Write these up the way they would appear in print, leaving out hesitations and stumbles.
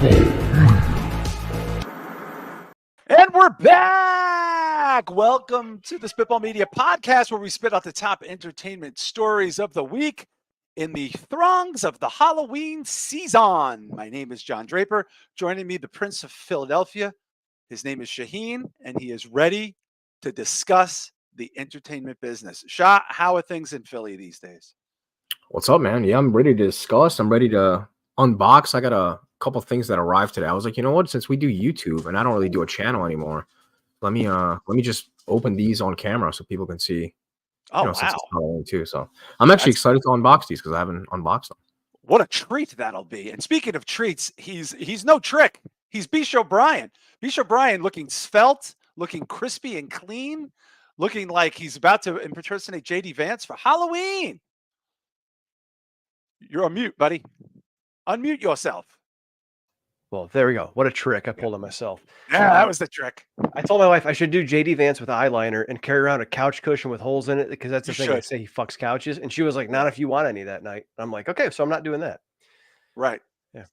And we're back! Welcome to the Spitball Media Podcast, where we spit out the top entertainment stories of the week in the throngs of the Halloween season. My name is John Draper. Joining me, the Prince of Philadelphia. His name is Shaheen, and he is ready to discuss the entertainment business. Shah, how are things in Philly these days? What's up, man? Yeah, I'm ready to discuss. I'm ready to unbox. I got a couple things that arrived today. I was like, you know what? Since we do YouTube and I don't really do a channel anymore, let me just open these on camera so people can see. Oh, Since wow. it's Halloween too. So I'm actually excited to unbox these because I haven't unboxed them. What a treat that'll be. And speaking of treats, he's no trick. He's Bish O'Brien. Bish O'Brien looking svelte, looking crispy and clean, looking like he's about to impersonate JD Vance for Halloween. You're on mute, buddy. Unmute yourself. Well, there we go. What a trick. I pulled on myself. Yeah, that was the trick. I told my wife I should do JD Vance with eyeliner and carry around a couch cushion with holes in it because that's the thing. I say he fucks couches. And she was like, not if you want any that night. I'm like, okay, so I'm not doing that. Right. Yeah.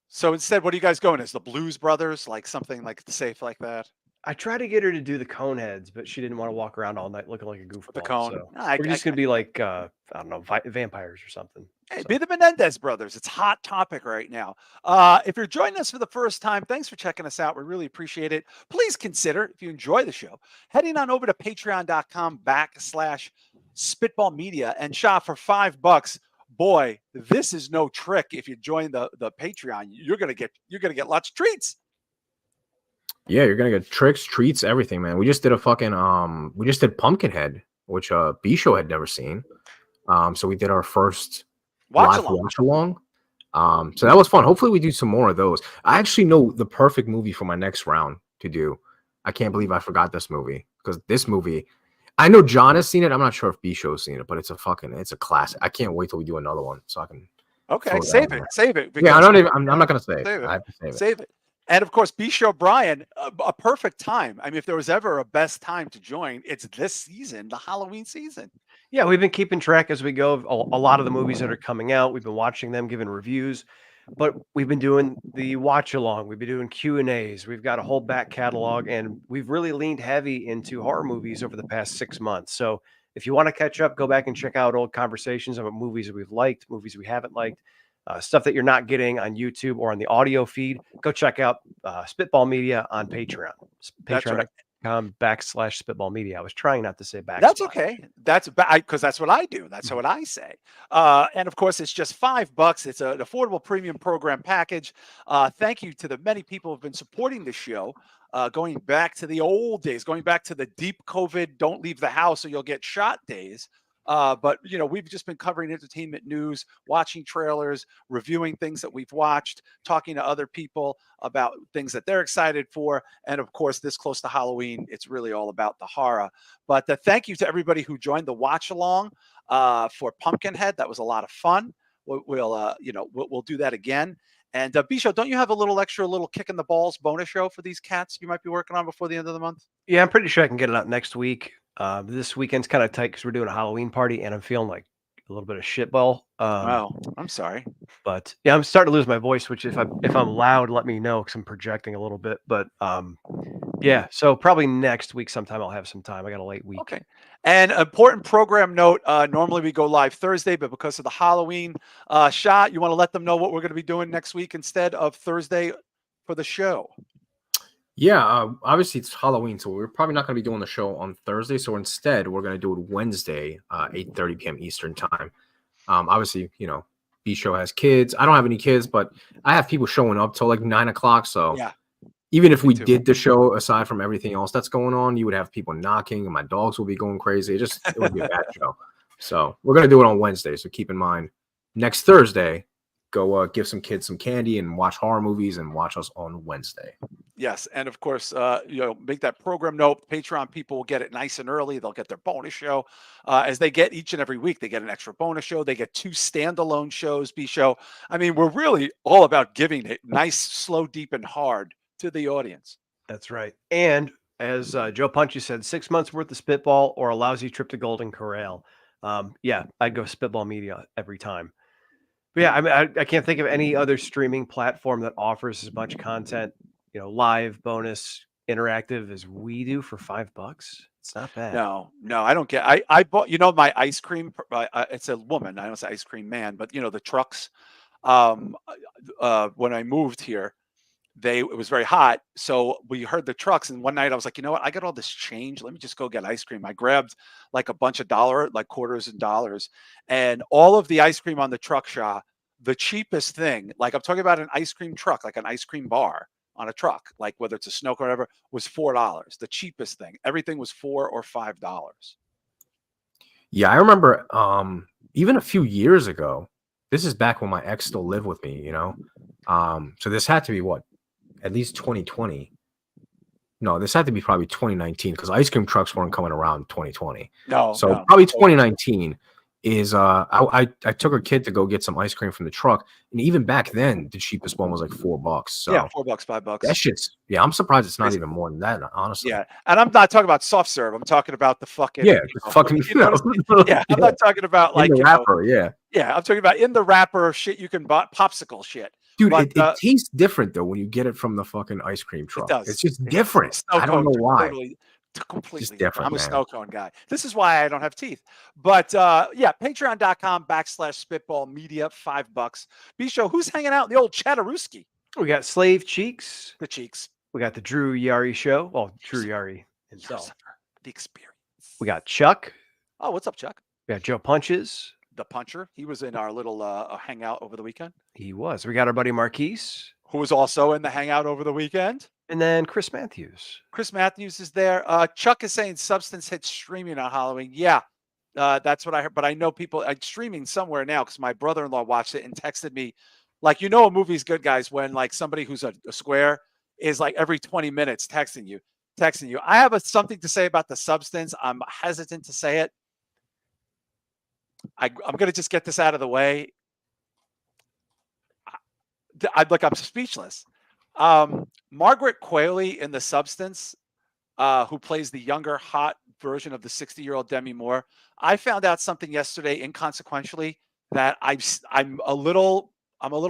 So instead, what are you guys going as? The Blues Brothers? Like something like safe like that? I tried to get her to do the cone heads, but she didn't want to walk around all night looking like a goofball. The cone. So No, we're just going to be like, I don't know, vampires or something. Hey, be the Menendez brothers. It's a hot topic right now. If you're joining us for the first time, thanks for checking us out. We really appreciate it. Please consider, if you enjoy the show, heading on over to patreon.com/spitball media. And Shah, for $5, boy, this is no trick. If you join the Patreon, you're gonna get lots of treats. Yeah, you're gonna get tricks, treats, everything, man. We just did a fucking we just did Pumpkinhead, which B-Show had never seen. So we did our first watch along. So that was fun. Hopefully we do some more of those. I actually know the perfect movie for my next round to do. I can't believe I forgot this movie, because this movie, I know John has seen it. I'm not sure if B-Show's seen it, but it's a classic. I can't wait till we do another one so I can. Okay, save it. Yeah, I'm not gonna say it. I have to save it. And of course, Bish O'Brien, a perfect time. I mean, if there was ever a best time to join, it's this season, the Halloween season. Yeah, we've been keeping track as we go of a lot of the movies that are coming out. We've been watching them, giving reviews, but we've been doing the watch along. We've been doing Q&As. We've got a whole back catalog, and we've really leaned heavy into horror movies over the past 6 months. So if you want to catch up, go back and check out old conversations about movies that we've liked, movies we haven't liked. Stuff that you're not getting on YouTube or on the audio feed, go check out Spitball Media on Patreon. Patreon.com/Spitball Media. I was trying not to say back. That's okay. That's because that's what I do. That's what I say. And of course, it's just $5. It's an affordable premium program package. Thank you to the many people who've been supporting the show. Going back to the old days, going back to the deep COVID, don't leave the house or you'll get shot days. But we've just been covering entertainment news, watching trailers, reviewing things that we've watched, talking to other people about things that they're excited for. And of course, this close to Halloween, it's really all about the horror. But thank you to everybody who joined the watch along for Pumpkinhead. That was a lot of fun. We'll do that again. And Bisho, don't you have a little kick in the balls bonus show for these cats you might be working on before the end of the month? Yeah, I'm pretty sure I can get it out next week. This weekend's kind of tight because we're doing a Halloween party, and I'm feeling like a little bit of shitball. Wow, I'm sorry, but yeah, I'm starting to lose my voice. Which if I'm loud, let me know because I'm projecting a little bit. But yeah, so probably next week sometime I'll have some time. I got a late week. Okay. And important program note: normally we go live Thursday, but because of the Halloween shot, you want to let them know what we're going to be doing next week instead of Thursday for the show. Yeah, obviously it's Halloween, so we're probably not going to be doing the show on Thursday. So instead, we're going to do it Wednesday, 8:30 p.m. Eastern time. Obviously, B-Show has kids. I don't have any kids, but I have people showing up till like 9 o'clock. So yeah, even if we did the show, aside from everything else that's going on, you would have people knocking, and my dogs will be going crazy. It would be a bad show. So we're going to do it on Wednesday. So keep in mind, next Thursday, go give some kids some candy and watch horror movies and watch us on Wednesday. Yes, and of course, make that program note. Patreon people will get it nice and early. They'll get their bonus show as they get each and every week. They get an extra bonus show. They get 2 standalone shows. B-Show. I mean, we're really all about giving it nice, slow, deep, and hard to the audience. That's right. And as Joe Punchy said, 6 months worth of Spitball or a lousy trip to Golden Corral. Yeah, I'd go Spitball Media every time. But yeah, I mean, I can't think of any other streaming platform that offers as much content, live, bonus, interactive as we do for $5. It's not bad. No, I don't get. I bought. My ice cream. It's a woman. I don't say ice cream man, but the trucks. When I moved here, it was very hot, so we heard the trucks. And one night I was like, you know what? I got all this change. Let me just go get ice cream. I grabbed like a bunch of quarters and dollars, and all of the ice cream on the truck, Shah, the cheapest thing. Like I'm talking about an ice cream truck, like an ice cream bar on a truck, like whether it's a Snoke or whatever, was $4. The cheapest thing. Everything was $4 or $5. Yeah, I remember even a few years ago. This is back when my ex still lived with me, So this had to be what, at least 2020. No, this had to be probably 2019 because ice cream trucks weren't coming around 2020. No, so no. Probably 2019 is I took a kid to go get some ice cream from the truck, and even back then the cheapest one was like $4. So yeah, $4, $5. that shit's I'm surprised it's not even more than that, honestly. Yeah, and I'm not talking about soft serve. I'm talking about the fucking fucking yeah. I'm not talking about like in the wrapper. Yeah, I'm talking about in the wrapper shit you can buy, popsicle shit. Dude, but, it tastes different though when you get it from the fucking ice cream truck. It does. It's just different. I don't know why. Completely just different. I'm a man. snow cone guy. This is why I don't have teeth. But yeah, patreon.com/spitball media, $5. B-Show, who's hanging out in the old Chatterooski? We got Slave Cheeks. The Cheeks. We got the Drew Yari show. Well, Drew Yari himself. The experience. We got Chuck. Oh, what's up, Chuck? We got Joe Punches. The Puncher. He was in our little hangout over the weekend. He was. We got our buddy Marquise, who was also in the hangout over the weekend. And then Chris Matthews. Chris Matthews is there. Chuck is saying Substance hits streaming on Halloween. Yeah, that's what I heard. But I know people are streaming somewhere now because my brother-in-law watched it and texted me. Like, a movie's good, guys, when like somebody who's a square is like every 20 minutes texting you. I have something to say about the Substance. I'm hesitant to say it. I'm going to just get this out of the way. I'm speechless. Margaret Qualley in The Substance, who plays the younger, hot version of the 60-year-old Demi Moore. I found out something yesterday inconsequentially that I'm a little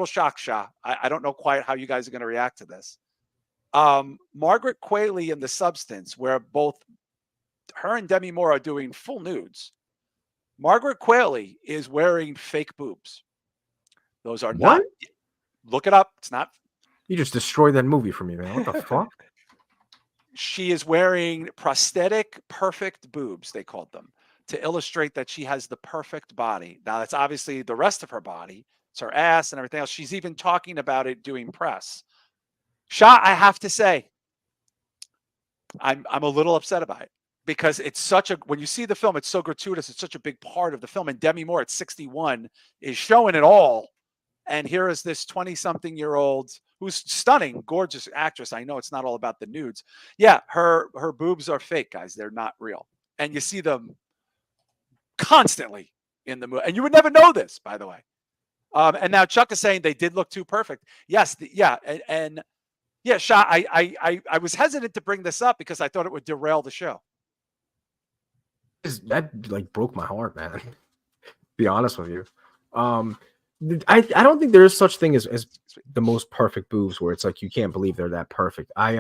shocked, Shah. I don't know quite how you guys are going to react to this. Margaret Qualley in The Substance, where both her and Demi Moore are doing full nudes. Margaret Qualley is wearing fake boobs. Those are not. Look it up. It's not. You just destroyed that movie for me, man. What the fuck? She is wearing prosthetic perfect boobs, they called them, to illustrate that she has the perfect body. Now, that's obviously the rest of her body. It's her ass and everything else. She's even talking about it doing press. Shah, I have to say, I'm a little upset about it because it's when you see the film, it's so gratuitous. It's such a big part of the film. And Demi Moore at 61 is showing it all. And here is this 20-something-year-old who's stunning, gorgeous actress. I know it's not all about the nudes. Yeah, her boobs are fake, guys. They're not real. And you see them constantly in the movie. And you would never know this, by the way. And now Chuck is saying they did look too perfect. Yes, yeah. And yeah, Shah, I was hesitant to bring this up because I thought it would derail the show. That like broke my heart, man. Be honest with you. I don't think there is such thing as the most perfect boobs where it's like you can't believe they're that perfect. I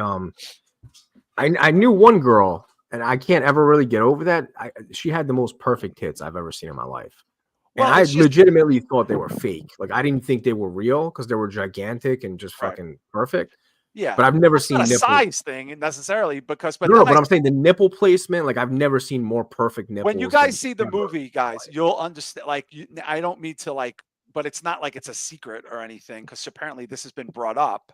knew one girl and I can't ever really get over that. She had the most perfect tits I've ever seen in my life. And I legitimately thought they were fake. Like I didn't think they were real because they were gigantic and just fucking perfect. Yeah, but I've never seen not a nipple nipples. Size thing necessarily because but I'm saying the nipple placement, like I've never seen more perfect nipples. When you guys see the movie, guys, you'll understand. Like I don't mean to like, but it's not like it's a secret or anything because apparently this has been brought up.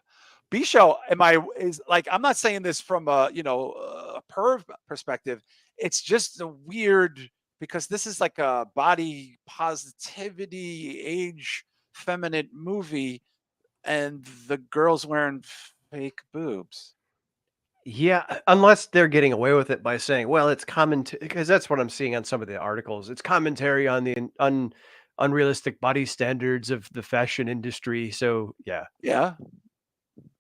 B-Show, I'm not saying this from a a perv perspective. It's just a weird because this is like a body positivity, age feminine movie, and the girl's wearing fake boobs. Yeah, unless they're getting away with it by saying, well, it's commentary, because that's what I'm seeing on some of the articles. It's commentary on the unrealistic body standards of the fashion industry. So, yeah. Yeah.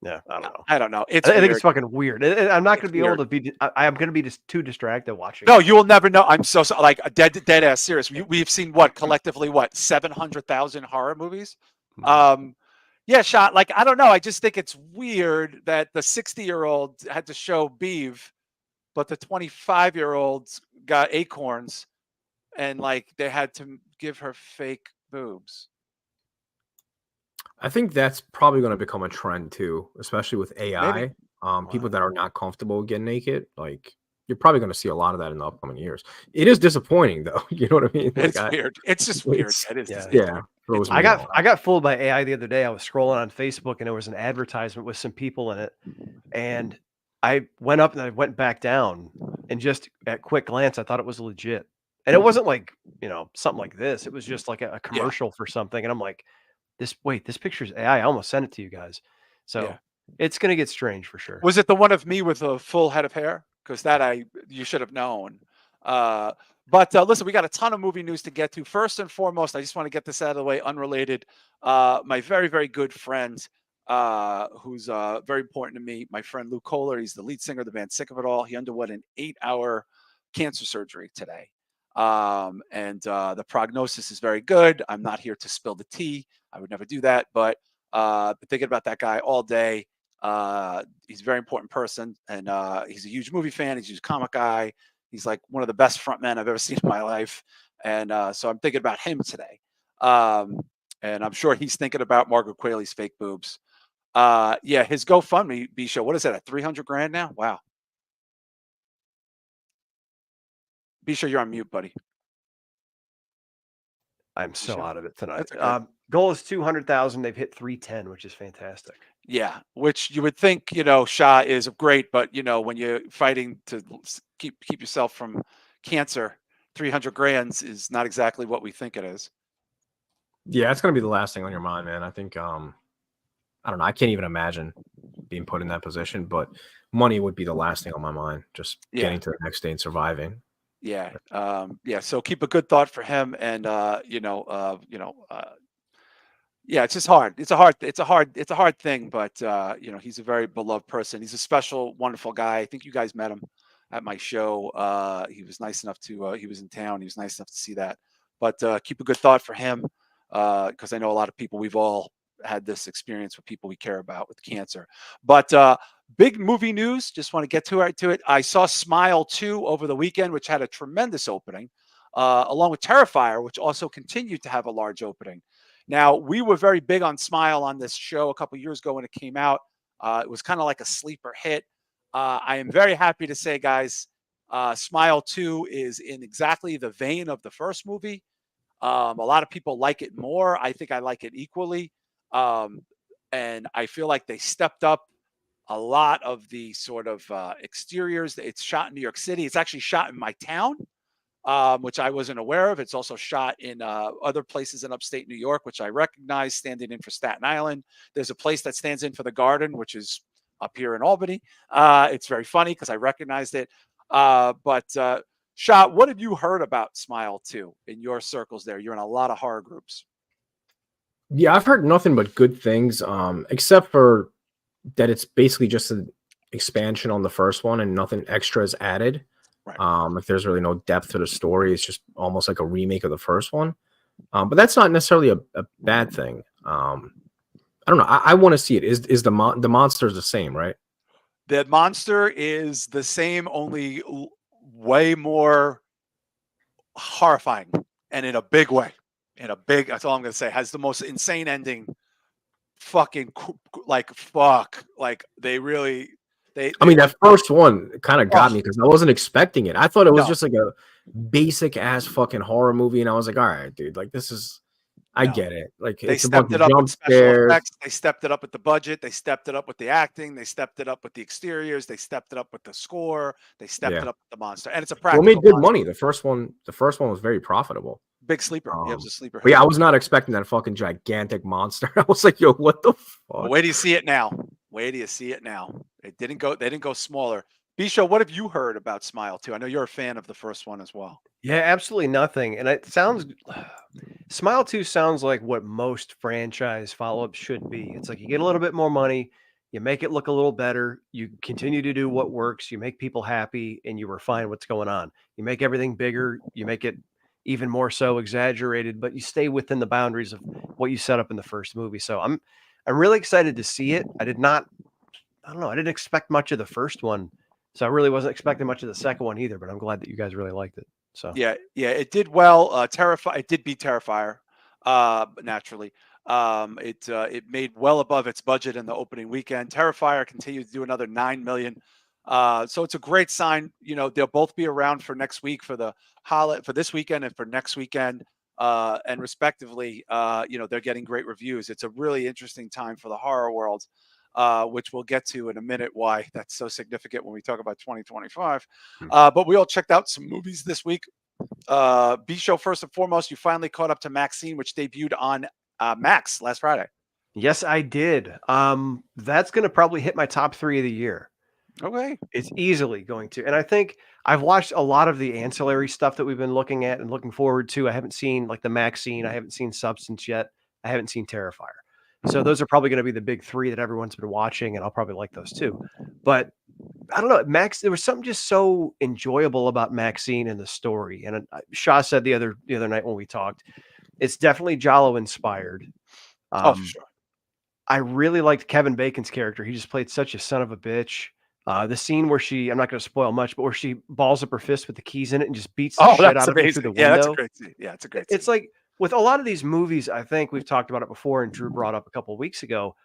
Yeah, I don't know. I don't know. It's I think weird. it's fucking weird. I'm not going to It's be able to be. I'm going to be just too distracted watching. No, you will never know. I'm so like dead ass serious. We've seen what collectively 700,000 horror movies. Yeah, Shot. Like I don't know. I just think it's weird that the 60-year-old had to show Beeve, but the 25-year-old got acorns, and like they had to give her fake boobs. I think that's probably going to become a trend too, especially with AI. Maybe. People that are not comfortable getting naked, like you're probably going to see a lot of that in the upcoming years. It is disappointing though. You know what I mean? It's weird. It's just weird. It is. Yeah. I got fooled by AI the other day. I was scrolling on Facebook and there was an advertisement with some people in it, and I went up and I went back down, and just at quick glance, I thought it was legit. And it wasn't like, something like this. It was just like a commercial for something. And I'm like, this picture's AI. I almost sent it to you guys. So it's going to get strange for sure. Was it the one of me with a full head of hair? Because you should have known. But listen, we got a ton of movie news to get to. First and foremost, I just want to get this out of the way, unrelated. My very, very good friend, who's very important to me, my friend Lou Kohler. He's the lead singer of the band Sick of It All. He underwent an 8-hour cancer surgery today. And the prognosis is very good. I'm not here to spill the tea. I would never do that. But thinking about that guy all day. He's a very important person, and he's a huge movie fan. He's a huge comic guy. He's like one of the best front men I've ever seen in my life. And so I'm thinking about him today. And I'm sure he's thinking about Margaret Qualley's fake boobs. Yeah, his GoFundMe, B-Show, what is that, at 300 grand now? Wow. B-Show, you're on mute, buddy. I'm so out of it tonight. Goal is 200,000. They've hit 310, which is fantastic. Yeah, which you would think, Shah is great, but when you're fighting to keep yourself from cancer, 300 grand is not exactly what we think it is. Yeah, it's gonna be the last thing on your mind, man. I think I don't know. I can't even imagine being put in that position, but money would be the last thing on my mind. Just getting to the next day and surviving. Yeah. So keep a good thought for him, and yeah, it's just hard. It's a hard thing, but he's a very beloved person. He's a special, wonderful guy. I think you guys met him at my show. He was nice enough to he was in town. He was nice enough to see that. But keep a good thought for him, because I know a lot of people, we've all had this experience with people we care about with cancer. But big movie news, just want to get to it. I saw Smile 2 over the weekend, which had a tremendous opening, along with Terrifier, which also continued to have a large opening. Now, we were very big on Smile on this show a couple years ago when it came out. It was kind of like a sleeper hit. I am very happy to say, guys, Smile 2 is in exactly the vein of the first movie. A lot of people like it more. I think I like it equally. And I feel like they stepped up a lot of the sort of exteriors. It's shot in New York City. It's actually shot in my town, which I wasn't aware of. It's also shot in other places in upstate New York, which I recognize, standing in for Staten Island. There's a place that stands in for the Garden, which is up here in Albany. It's very funny because I recognized it. But Shah, what have you heard about Smile 2 in your circles there? You're in a lot of horror groups. Yeah, I've heard nothing but good things, except for that it's basically just an expansion on the first one and nothing extra is added. Right. If there's really no depth to the story, it's just almost like a remake of the first one. But that's not necessarily a bad thing. I don't know. I want to see it. Is the monster the same, right? The monster is the same, only way more horrifying, and in a big way. That's all I'm going to say. Has the most insane ending. Fucking fuck. Like they really. I mean, that first one kind of got me because I wasn't expecting it. I thought it was just like a basic ass fucking horror movie, and I was like, all right, dude, like this is. I get it. Like they stepped it up with special effects. They stepped it up with the budget. They stepped it up with the acting. They stepped it up with the exteriors. They stepped it up with the score. They stepped it up with the monster, and it's a practical. Well, it made good money. The first one was very profitable. Big sleeper. Yeah, it was a sleeper. But yeah, I was not expecting that fucking gigantic monster. I was like, yo, what the fuck? Well, wait till you see it now. Wait till you see it now. They didn't go smaller. B-Show, what have you heard about Smile 2? I know you're a fan of the first one as well. Yeah, absolutely nothing. And it sounds Smile 2 sounds like what most franchise follow-ups should be. It's like you get a little bit more money, You make it look a little better. You continue to do what works. You make people happy, and you refine what's going on. You make everything bigger. You make it even more so exaggerated, but you stay within the boundaries of what you set up in the first movie. So I'm really excited to see it. I don't know. I didn't expect much of the first one, so I really wasn't expecting much of the second one either. But I'm glad that you guys really liked it. So Yeah, it did well. It did beat Terrifier, naturally. It made well above its budget in the opening weekend. Terrifier continued to do another 9 million. So it's a great sign. You know, they'll both be around for next week for the holiday, for this weekend and for next weekend, and respectively. You know, they're getting great reviews. It's a really interesting time for the horror world. Which we'll get to in a minute, why that's so significant when we talk about 2025. But we all checked out some movies this week. B Show, first and foremost, you finally caught up to Maxxxine, which debuted on Max last Friday. yes, I did. That's going to probably hit my top 3 of the year. Okay. It's easily going to. And I think I've watched a lot of the ancillary stuff that we've been looking at and looking forward to. I haven't seen like the Maxxxine. I haven't seen Substance yet. I haven't seen Terrifier. So those are probably going to be the big 3 that everyone's been watching, and I'll probably like those too. But I don't know, Max. There was something just so enjoyable about Maxxxine and the story. And Shah said the other night when we talked, it's definitely Giallo inspired. Oh, for sure. I really liked Kevin Bacon's character. He just played such a son of a bitch. The scene where I'm not going to spoil much, but where she balls up her fist with the keys in it and just beats the shit That's out of him through amazing. the window. Yeah, that's a great scene. Yeah, it's a great scene. It's like with a lot of these movies, I think we've talked about it before, and Drew brought up a couple of weeks ago.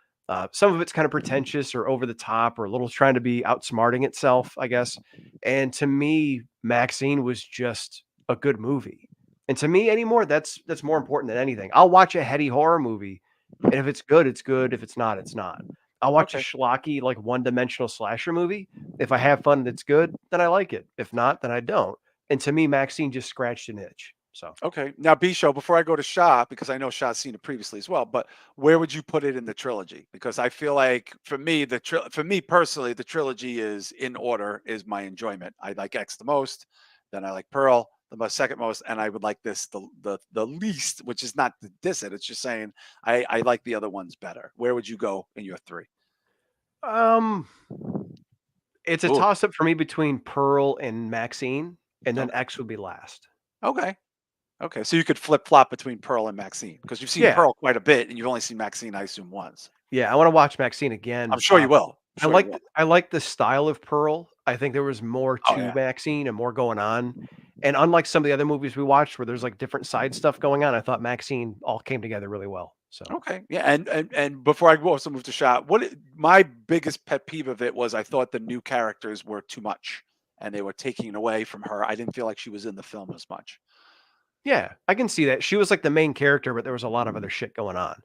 Some of it's kind of pretentious or over the top or a little trying to be outsmarting itself, I guess. And to me, Maxxxine was just a good movie. And to me anymore, that's more important than anything. I'll watch a heady horror movie, and if it's good, it's good. If it's not, it's not. I'll watch a schlocky, like one-dimensional slasher movie. If I have fun and it's good, then I like it. If not, then I don't. And to me, Maxxxine just scratched an itch. So Okay. Now, B Show, before I go to Shah, because I know Shah's seen it previously as well, but where would you put it in the trilogy? Because I feel like for me, for me personally, the trilogy is in order, is my enjoyment. I like X the most, then I like Pearl the second most, and I would like this the least, which is not to diss it. It's just saying I like the other ones better. Where would you go in your 3? It's a Ooh, toss-up for me between Pearl and Maxxxine, and then okay. X would be last. Okay. Okay. So you could flip flop between Pearl and Maxxxine because you've seen Yeah. Pearl quite a bit and you've only seen Maxxxine, I assume, once. Yeah, I wanna watch Maxxxine again. I'm sure you will. I like the style of Pearl. I think there was more Oh, to yeah. Maxxxine and more going on. And unlike some of the other movies we watched where there's, like, different side stuff going on, I thought Maxxxine all came together really well, so. Okay. Yeah. And before I also move to Shot, my biggest pet peeve of it was I thought the new characters were too much and they were taking away from her. I didn't feel like she was in the film as much. Yeah, I can see that. She was, like, the main character, but there was a lot of other shit going on.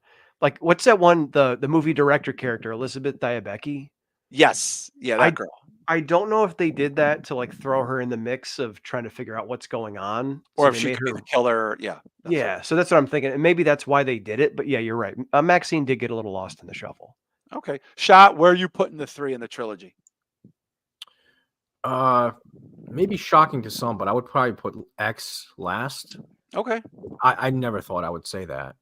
Like, what's that one, the movie director character, Elizabeth Diabecki? Yes. Yeah, that girl. I don't know if they did that to, like, throw her in the mix of trying to figure out what's going on. Or So if they she made could be her the killer. Yeah. Yeah, so that's what I'm thinking, and maybe that's why they did it, but yeah, you're right. Maxine did get a little lost in the shuffle. Okay. Shot, where are you putting the 3 in the trilogy? Maybe shocking to some, but I would probably put X last. Okay. I never thought I would say that.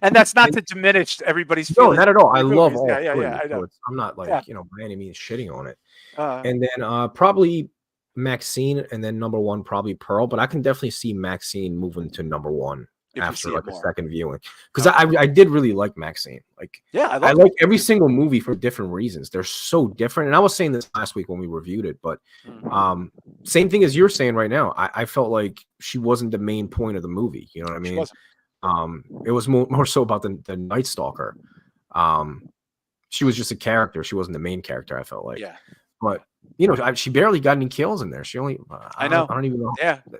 And that's not to diminish everybody's No, feelings. not at all. I love Movies. all Yeah, three. I know. So I'm not like, by any means shitting on it. And then probably Maxine, and then number 1 probably Pearl, but I can definitely see Maxine moving to number 1 after like a second viewing, because I did really like Maxine. Like, I like every single movie for different reasons. They're so different, and I was saying this last week when we reviewed it, but same thing as you're saying right now. I felt like she wasn't the main point of the movie. You know what I mean? It was more so about the Night Stalker. She was just a character. She wasn't the main character, I felt like. Yeah. But she barely got any kills in there. She only I don't even know.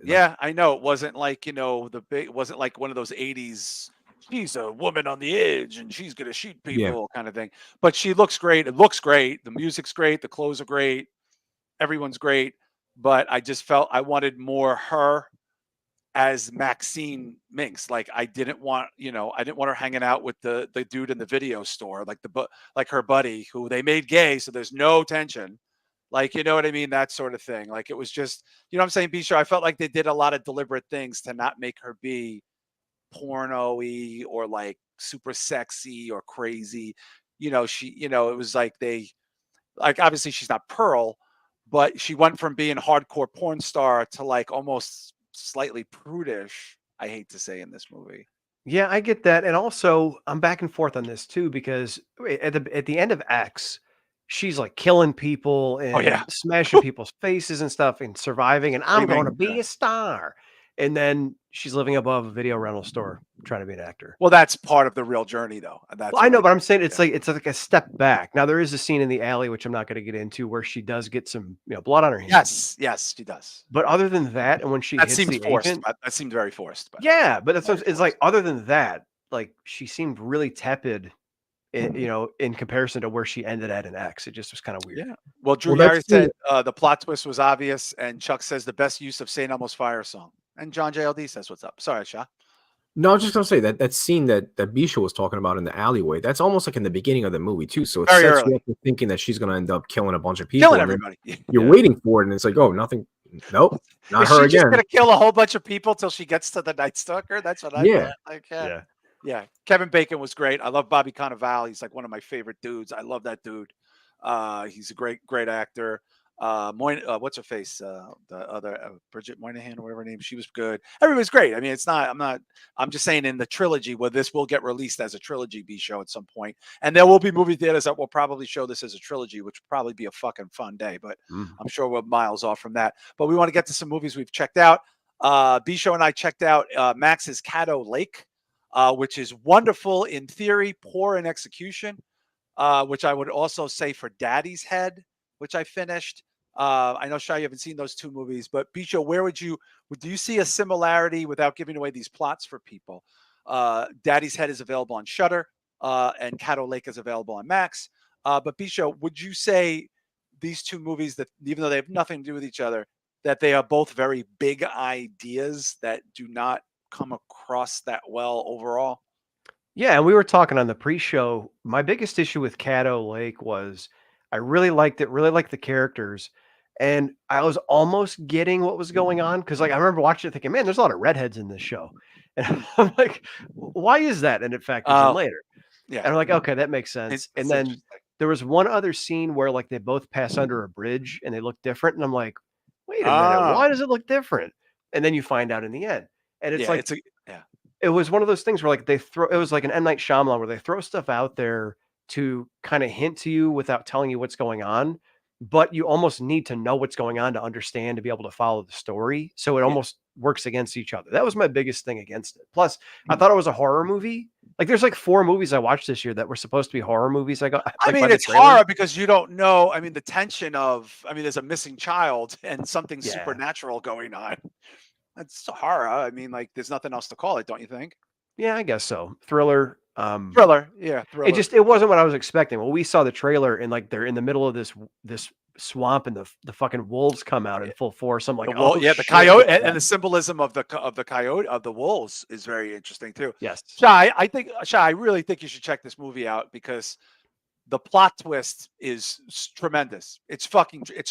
Yeah, I know. It wasn't like, it wasn't like one of those 80s, she's a woman on the edge and she's gonna shoot people kind of thing. But she looks great. It looks great. The music's great, the clothes are great, everyone's great. But I just felt I wanted more her as Maxine Minx. Like I didn't want her hanging out with the dude in the video store, like her buddy who they made gay, so there's no tension. Like, you know what I mean? That sort of thing. Like it was just, you know what I'm saying, Bisha? I felt like they did a lot of deliberate things to not make her be porno-y or like super sexy or crazy. it was like obviously she's not Pearl, but she went from being hardcore porn star to like almost slightly prudish, I hate to say, in this movie. Yeah, I get that, and also I'm back and forth on this too because at the end of X, she's like killing people Oh and yeah, smashing people's faces and stuff and surviving, and I'm going to screaming. be a star. And then she's living above a video rental store trying to be an actor. Well, that's part of the real journey, though. And that's Well, I what know, I but I'm saying it's yeah. like a step back. Now there is a scene in the alley which I'm not going to get into where she does get some blood on her hands. Yes, she does. But other than that, and when she That hits seems the forced. agent, That seemed very forced, by the way. yeah, but that's Very it's like forced. other than that, like she seemed really tepid in comparison to where she ended at in X. It just was kind of weird. Yeah. Well, Drew Well, that's Yari said the plot twist was obvious, and Chuck says the best use of St. Elmo's Fire song. And John JLD says, "What's up?" Sorry, Shah. No, I was just gonna say that scene that Bisha was talking about in the alleyway, that's almost like in the beginning of the movie too. So it Very sets early. you up with thinking that she's gonna end up killing a bunch of people. Killing and then everybody. You're Yeah. waiting for it, and it's like, oh, nothing. Nope, not Is her she just again. gonna kill a whole bunch of people till she gets to the Night Stalker? That's what I Yeah. thought. Like, Yeah. yeah. Kevin Bacon was great. I love Bobby Cannavale. He's like one of my favorite dudes. I love that dude. He's a great actor. What's her face? The other Bridget Moynihan or whatever her name. She was good. Everybody's great. I mean, it's not. I'm just saying in the trilogy where this will get released as a trilogy B show at some point, and there will be movie theaters that will probably show this as a trilogy, which will probably be a fucking fun day. But I'm sure we're miles off from that. But we want to get to some movies we've checked out. B show and I checked out Max's Caddo Lake, which is wonderful in theory, poor in execution. Which I would also say for Daddy's Head, which I finished. I know, Shah, you haven't seen those two movies, but Bicho, do you see a similarity without giving away these plots for people? Daddy's Head is available on Shudder, and Caddo Lake is available on Max. But Bicho, would you say these two movies, that even though they have nothing to do with each other, that they are both very big ideas that do not come across that well overall? Yeah, and we were talking on the pre-show. My biggest issue with Caddo Lake was I really liked it, really liked the characters, and I was almost getting what was going on because, like, I remember watching it thinking, "Man, there's a lot of redheads in this show," and I'm like, "Why is that?" And it factors in later, Yeah, and I'm like, "Okay, that makes sense." And that's then interesting. there was one other scene where, like, they both pass under a bridge and they look different, and I'm like, "Wait a minute, Ah, why does it look different?" And then you find out in the end, and it's yeah, like yeah. it was one of those things where, like, it was like an M. Night Shyamalan where they throw stuff out there to kinda hint to you without telling you what's going on, but you almost need to know what's going on to understand to be able to follow the story, so it Yeah. almost works against each other. That was my biggest thing against it. Plus, I thought it was a horror movie. Like, there's, like, 4 movies I watched this year that were supposed to be horror movies. I got I like, by mean, the it's trailer. horror because you don't know. I mean, the tension of, there's a missing child and something Yeah. supernatural going on. That's horror. I mean, like, there's nothing else to call it, don't you think? Yeah, I guess so. Thriller, Thriller. Yeah, thriller. it wasn't what I was expecting. Well, we saw the trailer and, like, they're in the middle of this swamp and the fucking wolves come out in full force. I'm like, "Oh, Yeah, the shit, coyote what's and that?" the symbolism of the coyote of the wolves is very interesting too. Yes. Shah, I really think you should check this movie out because the plot twist is tremendous. It's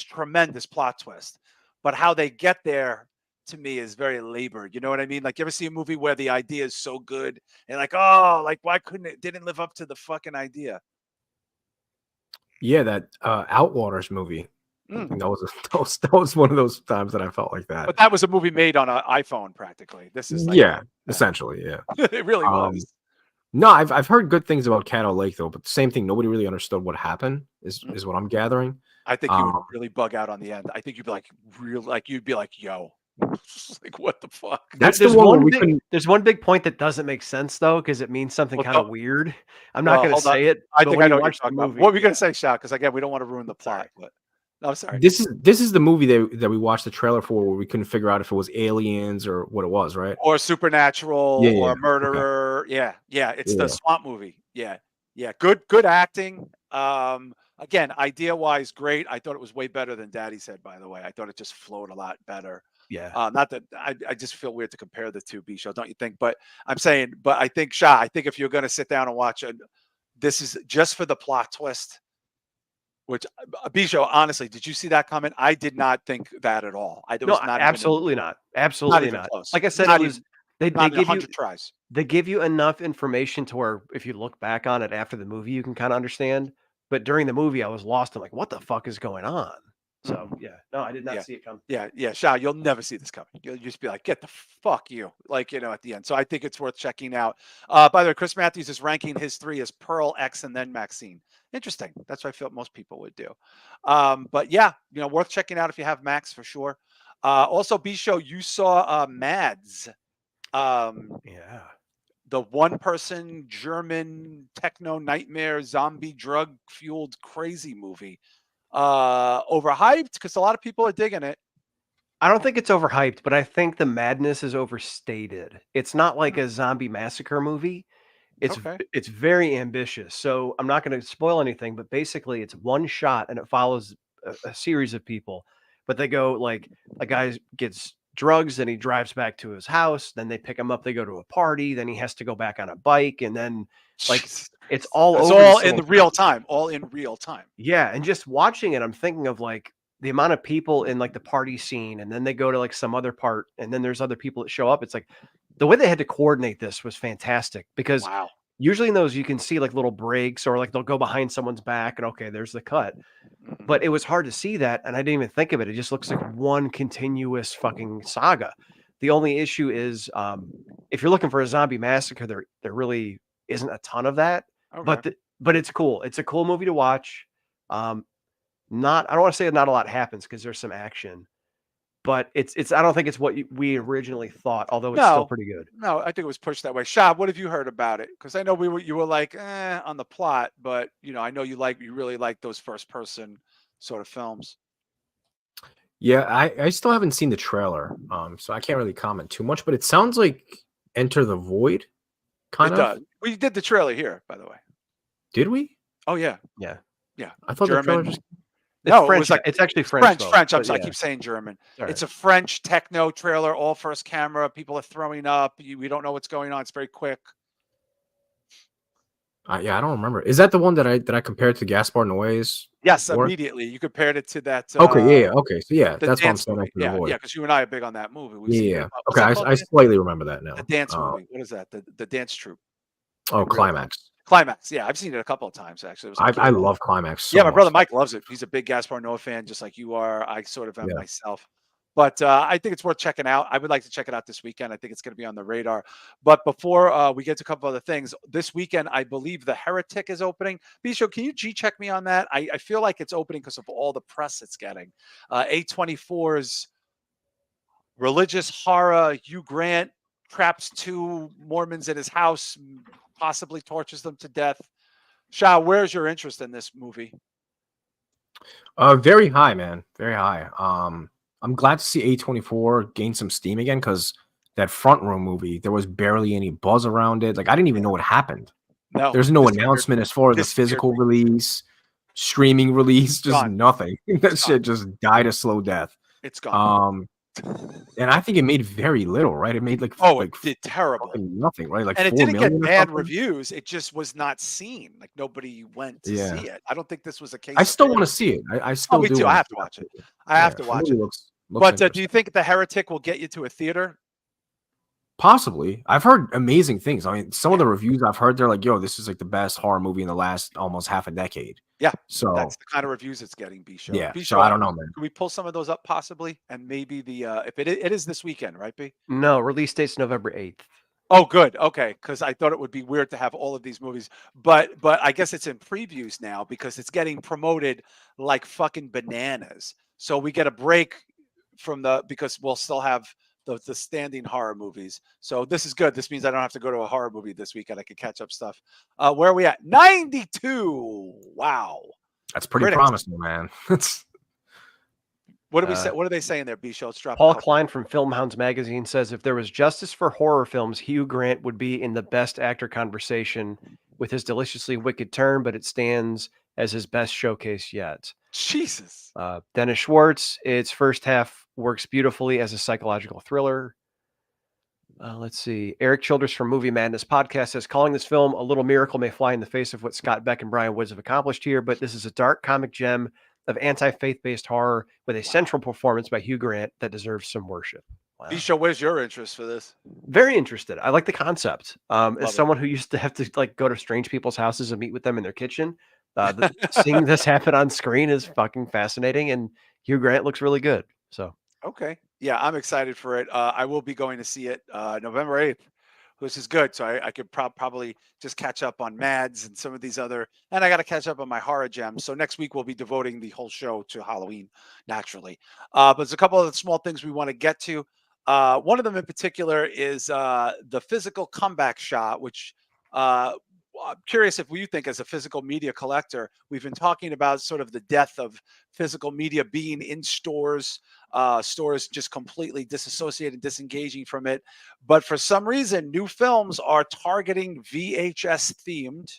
tremendous plot twist. But how they get there to me is very labored. You know what I mean? Like, you ever see a movie where the idea is so good and like, oh, like why couldn't it didn't live up to the fucking idea? Yeah, that Outwaters movie. Mm. That was one of those times that I felt like that. But that was a movie made on an iPhone practically. This is like, Yeah, essentially, yeah. it really was. No, I've heard good things about Caddo Lake though, but the same thing, nobody really understood what happened, is what I'm gathering. I think you would Um, really bug out on the end. I think you'd be like, you'd be like, yo, like, what the fuck? That's the one where we couldn't. There's one big point that doesn't make sense though, because it means something Well, kind of don't- weird. I'm not Well, gonna hold on. say it, I but think when I you know what you're watch the talking about. movie, What were you gonna say, Shah? Because again, we don't want to ruin the plot. Sorry. But no, I'm sorry. This is the movie that we watched the trailer for, where we couldn't figure out if it was aliens or what it was, right? Or supernatural, Yeah, or yeah. a murderer. Yeah, yeah. It's the Yeah. swamp movie. Yeah, yeah. Good acting. Again, idea wise, great. I thought it was way better than Daddy said. By the way, I thought it just flowed a lot better. yeah. Not that I just feel weird to compare the two B show, don't you think? But I'm saying, but I think, Shah, I think if you're going to sit down and watch it, this is just for the plot twist. Which B show, honestly, did you see that comment? I did not think that at all. There No, was not even absolutely not. not Absolutely even not. close. Like I said, Not it was even. They not in give you 100 tries. they give you enough information to where if you look back on it after the movie, you can kind of understand. But during the movie, I was lost. I'm like, what the fuck is going on? So yeah, no, I did not Yeah. see it come. Yeah, Shah, you'll never see this coming. You'll just be like, get the fuck you, like, at the end. So I think it's worth checking out. By the way, Chris Matthews is ranking his 3 as Pearl, X, and then Maxxine. Interesting. That's what I feel most people would do. But yeah, worth checking out if you have Max for sure. Also, B Show, you saw Mads. Yeah. The one-person German techno nightmare zombie drug fueled crazy movie. Overhyped because a lot of people are digging it. I don't think it's overhyped, but I think the madness is overstated. It's not like a zombie massacre movie. Okay. It's very ambitious. So I'm not going to spoil anything, but basically it's one shot and it follows a series of people. But they go like a guy gets drugs, then he drives back to his house, then they pick him up, they go to a party, then he has to go back on a bike, and then like it's all It's over all the in the same real time. time. All in real time. Yeah, and just watching it, I'm thinking of like the amount of people in like the party scene, and then they go to like some other part, and then there's other people that show up. It's like the way they had to coordinate this was fantastic because Wow. usually in those you can see like little breaks or like they'll go behind someone's back and okay, there's the cut. Mhm. But it was hard to see that, and I didn't even think of it. It just looks like one continuous fucking saga. The only issue is if you're looking for a zombie massacre, there really isn't a ton of that. Okay. But it's cool. It's a cool movie to watch. Not I don't want to say not a lot happens because there's some action, but it's I don't think it's what we originally thought, although it's still No, pretty good. no, I think it was pushed that way. Shab, what have you heard about it? Because I know you were like on the plot, but I know you really like those first person sort of films. Yeah, I still haven't seen the trailer, so I can't really comment too much. But it sounds like Enter the Void, kind It of. does. We did the trailer here, by the way. Did we? Oh yeah, Yeah. yeah. I thought the trailer German. just. No, it French. was like It's actually French. Though, French. but I yeah. keep saying German. All It's right. a French techno trailer, all first camera. People are throwing up. We don't know what's going on. It's very quick. Yeah, I don't remember. Is that the one that I compared to Gaspar Noé's? Yes, work? immediately. You compared it to that. Okay, yeah, okay. So yeah, The that's what I'm dance saying. movie. Enter the Yeah, Void. because you and I are big on that movie. We've Yeah, seen yeah. it. What's Okay, that called I again? slightly remember that now. The dance movie. What is that? The dance troupe. Oh, Climax. Climax. Yeah, I've seen it a couple of times actually. It was a I kid. love Climax so Yeah, my brother much. Mike loves it. He's a big Gaspar Noé fan, just like you are. I sort of am Yeah. myself. But I think it's worth checking out. I would like to check it out this weekend. I think it's going to be on the radar. But before we get to a couple other things, this weekend, I believe the Heretic is opening. Bisho, can you G-check me on that? I feel like it's opening because of all the press it's getting. A24s religious horror, Hugh Grant traps 2 Mormons in his house, possibly tortures them to death. Shah, where's your interest in this movie? Very high, man. Very high. I'm glad to see A24 gain some steam again because that Front Row movie, there was barely any buzz around it. Like I didn't even know what happened. No, there's no announcement as far as the physical release, streaming release, just nothing. That shit just died a slow death. It's gone. And I think it made very little, right? It made like it did terrible, nothing, right? Like and it 4 didn't million get or bad something. reviews. It just was not seen. Like nobody went to see it. I don't think this was a case. I still want to see it. I still me do. Too. I have to watch it. I have to watch it. Looks but do you think the Heretic will get you to a theater? Possibly. I've heard amazing things. I mean, some of the reviews I've heard, they're like, yo, this is like the best horror movie in the last almost half a decade. Yeah. So that's the kind of reviews it's getting, B-Show. Yeah. B-Show, so I don't know, man. Can we pull some of those up possibly? And maybe the if it is this weekend, right, B? No, release date's November 8th. Oh, good. Okay, because I thought it would be weird to have all of these movies, but I guess it's in previews now because it's getting promoted like fucking bananas. So we get a break from because we'll still have the standing horror movies. So this is good. This means I don't have to go to a horror movie this weekend. I can catch up stuff. Where are we at? 92. Wow, that's pretty promising, man. What do we say? What are they saying there, B-Show? Let's drop. Paul Klein from Filmhounds Magazine says if there was justice for horror films, Hugh Grant would be in the best actor conversation with his deliciously wicked turn, but it stands as his best showcase yet. Jesus. Dennis Schwartz, its first half works beautifully as a psychological thriller. Let's see. Eric Childress from Movie Madness Podcast says, calling this film a little miracle may fly in the face of what Scott Beck and Brian Woods have accomplished here, but this is a dark comic gem of anti-faith-based horror with a central performance by Hugh Grant that deserves some worship. wow. Bisha, where's your interest for this? Very interested. I like the concept. As Love it. someone who used to have to like go to strange people's houses and meet with them in their kitchen, seeing this happen on screen is fucking fascinating. And Hugh Grant looks really good. So Okay. Yeah, I'm excited for it. I will be going to see it November 8th, which is good. So I could probably just catch up on Mads and some of these other, and I got to catch up on my horror gems. So next week we'll be devoting the whole show to Halloween, naturally. But there's a couple of small things we want to get to. One of them in particular is the physical comeback shot, which I'm curious if you think, as a physical media collector, we've been talking about sort of the death of physical media being in stores, stores just completely disassociated, disengaging from it. But for some reason, new films are targeting VHS themed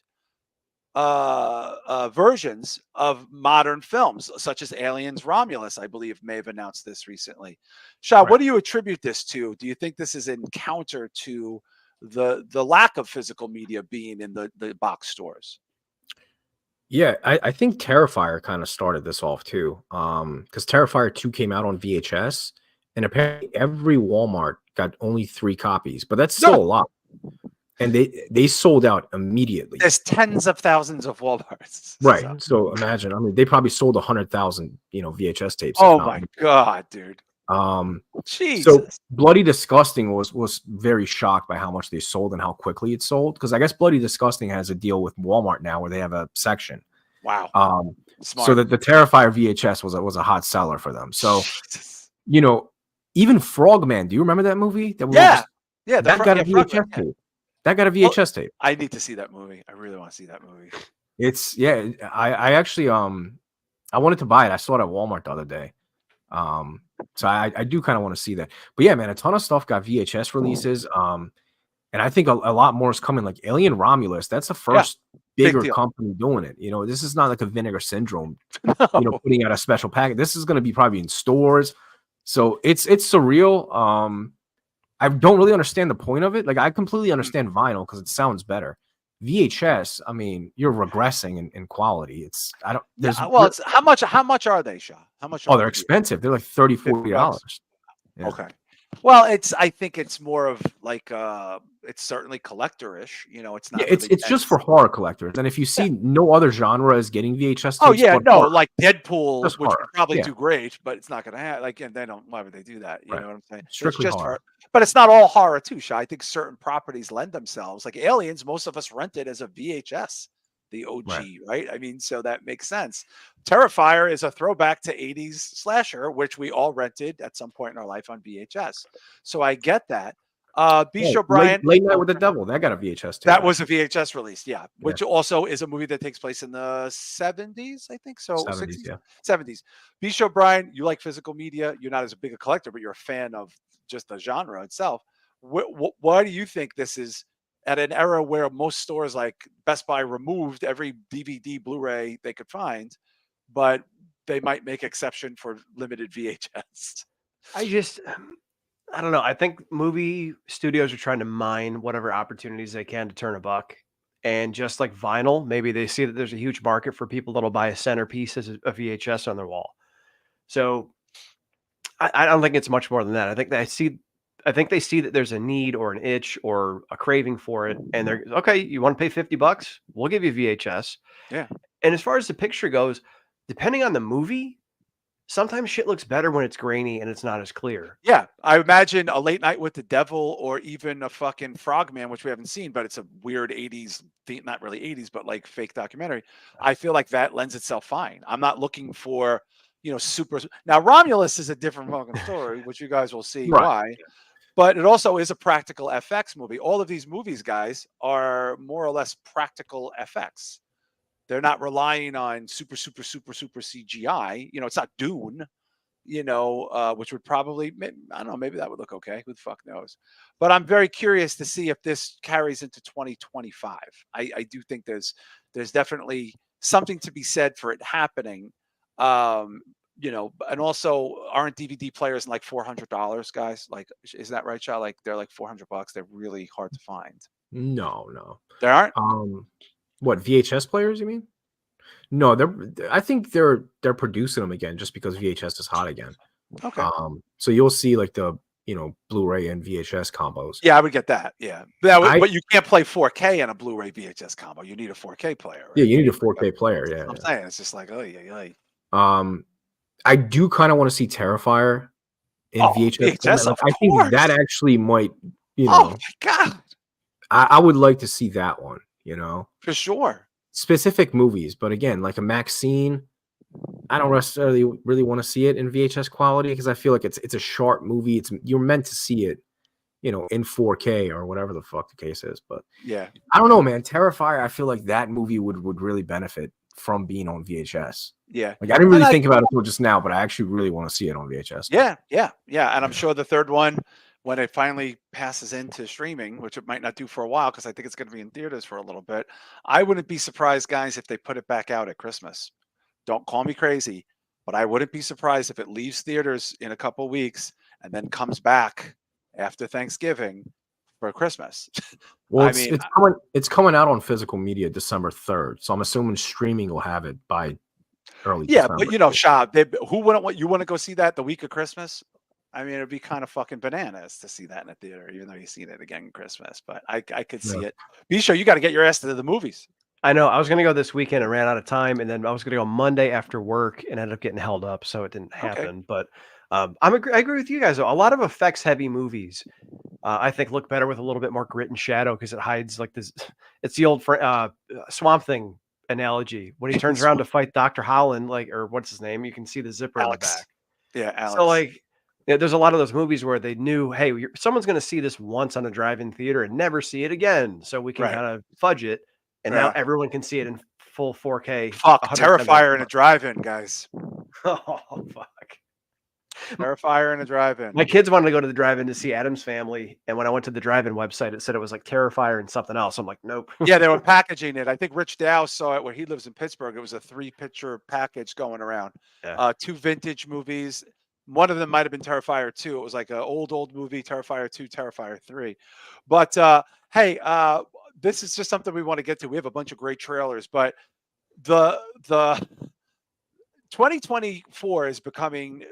versions of modern films, such as Aliens Romulus, I believe, may have announced this recently. Shah, Right. what do you attribute this to? Do you think this is in counter to the lack of physical media being in the box stores? Yeah, I think Terrifier kind of started this off too. Because Terrifier 2 came out on VHS, and apparently every Walmart got only 3 copies, but that's still a lot. And they sold out immediately. There's tens of thousands of Walmarts. Right. So imagine, I mean, they probably sold 100,000, VHS tapes. Oh my God, dude. Jesus. So Bloody Disgusting was very shocked by how much they sold and how quickly it sold. Because I guess Bloody Disgusting has a deal with Walmart now where they have a section. Wow. Smart. So that the Terrifier VHS was a hot seller for them. So, Jesus. Even Frogman, do you remember that movie? That that got a VHS tape. That got a VHS tape. I need to see that movie. I really want to see that movie. I actually I wanted to buy it. I saw it at Walmart the other day. So I do kind of want to see that. But yeah, man, a ton of stuff got VHS releases. And I think a lot more is coming, like Alien Romulus. That's the first bigger company doing it. This is not like a Vinegar Syndrome, putting out a special packet. This is going to be probably in stores. So it's surreal. I don't really understand the point of it. Like, I completely understand vinyl because it sounds better. VHS, I mean, you're regressing in quality. It's how much are they, Shah? How much? Oh, they're expensive. They're like $30-$40. Yeah. Okay. Well, I think it's more of like it's certainly collector-ish. It's not. Yeah, it's just for horror collectors. And if you see no other genre is getting VHS tapes, oh yeah, no, horror, like Deadpool, which horror. would probably do great, but it's not going to have and they don't. Why would they do that? You know what I'm saying? Strictly it's just horror. But it's not all horror too, Shah. I think certain properties lend themselves. Like Aliens, most of us rented as a VHS, the OG, right? I mean, so that makes sense. Terrifier is a throwback to 80s slasher, which we all rented at some point in our life on VHS. So I get that. Bisha Brian, Late Night with the Devil, that got a VHS tape. That was a VHS release, which also is a movie that takes place in the 70s, I think so. 70s, 60s, 70s. Bisha Brian, you like physical media. You're not as big a collector, but you're a fan of just the genre itself. Why do you think this is at an era where most stores like Best Buy removed every DVD, Blu-ray they could find, but they might make exception for limited VHS? I don't know. I think movie studios are trying to mine whatever opportunities they can to turn a buck. And just like vinyl, maybe they see that there's a huge market for people that'll buy a centerpiece as a VHS on their wall. So I don't think it's much more than that. I think they see that there's a need or an itch or a craving for it. And they're okay. You want to pay $50? We'll give you VHS. Yeah. And as far as the picture goes, depending on the movie, sometimes shit looks better when it's grainy and it's not as clear. Yeah, I imagine a Late Night with the Devil or even a fucking Frogman, which we haven't seen, but it's a weird 80s, not really 80s, but like fake documentary. I feel like that lends itself fine. I'm not looking for, super. Now, Romulus is a different fucking story, which you guys will see why. But it also is a practical FX movie. All of these movies, guys, are more or less practical FX. They're not relying on super CGI. It's not Dune, which would probably, I don't know, maybe that would look okay. Who the fuck knows? But I'm very curious to see if this carries into 2025. I do think there's definitely something to be said for it happening. And also, aren't DVD players like $400, guys? Like, is that right, Shah? Like, they're like $400. They're really hard to find. No. They aren't? What, VHS players, you mean? No, I think they're producing them again just because VHS is hot again. Okay. So you'll see like the Blu-ray and VHS combos. Yeah, I would get that. Yeah, but you can't play 4K in a Blu-ray VHS combo. You need a 4K player, right? Yeah, you need a 4K player. That's Yeah, what I'm saying. It's just like, oh yeah. I do kind of want to see Terrifier in VHS VHS, format. Like, of I think that course. actually might, Oh my god, I would like to see that one. for sure. Specific movies, but again, like a Maxxxine, I don't necessarily really want to see it in VHS quality because I feel like it's a sharp movie. You're meant to see it, in 4K or whatever the fuck the case is. But Yeah, I don't know, man. Terrifier, I feel like that movie would really benefit from being on VHS. yeah. Like I didn't really think about it until just now, but I actually really want to see it on VHS. Yeah. And I'm sure the third one, when it finally passes into streaming, which it might not do for a while because I think it's going to be in theaters for a little bit, I wouldn't be surprised, guys, if they put it back out at Christmas. Don't call me crazy, but I wouldn't be surprised if it leaves theaters in a couple weeks and then comes back after Thanksgiving for Christmas. Well, I mean, it's coming out on physical media December 3rd, so I'm assuming streaming will have it by early yeah, December. but Shah, who wouldn't want you want to go see that the week of Christmas? I mean, it'd be kind of fucking bananas to see that in a theater, even though you've seen it again Christmas. But I could see it. Bisho, you got to get your ass to the movies. I know. I was going to go this weekend and ran out of time, and then I was going to go Monday after work and ended up getting held up, so it didn't happen. But I agree with you guys. Though. A lot of effects-heavy movies, I think, look better with a little bit more grit and shadow because it hides like this. It's the old Swamp Thing analogy when he turns around to fight Dr. Holland, or what's his name? You can see the zipper in the back. Yeah, Alex. So there's a lot of those movies where they knew, hey, someone's going to see this once on a drive-in theater and never see it again, so we can kind of fudge it, and now everyone can see it in full 4K. Fuck, Terrifier in a drive-in, guys. Oh fuck. Terrifier in a drive-in. My kids wanted to go to the drive-in to see Addams Family, and when I went to the drive-in website, it said it was like Terrifier and something else. I'm like, nope. Yeah, they were packaging it. I think Rich Dow saw it where he lives in Pittsburgh. It was a 3-picture package going around. Yeah. 2 vintage movies. One of them might have been Terrifier 2. It was like an old movie, Terrifier 2, Terrifier 3. But hey, this is just something we want to get to. We have a bunch of great trailers, but the 2024 is becoming,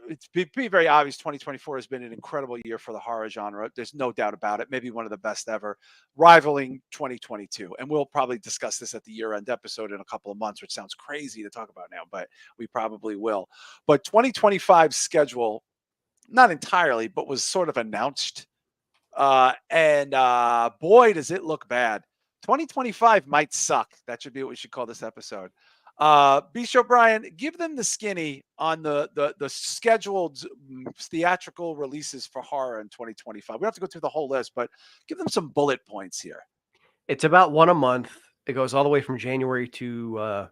it's be very obvious 2024 has been an incredible year for the horror genre. There's no doubt about it. Maybe one of the best ever, rivaling 2022. And we'll probably discuss this at the year-end episode in a couple of months, which sounds crazy to talk about now, but we probably will. But 2025's schedule, not entirely, but was sort of announced. And boy, does it look bad. 2025 might suck. That should be what we should call this episode. Bisho Brian, give them the skinny on the scheduled theatrical releases for horror in 2025. We don't have to go through the whole list, but give them some bullet points here. It's about one a month. It goes all the way from January to I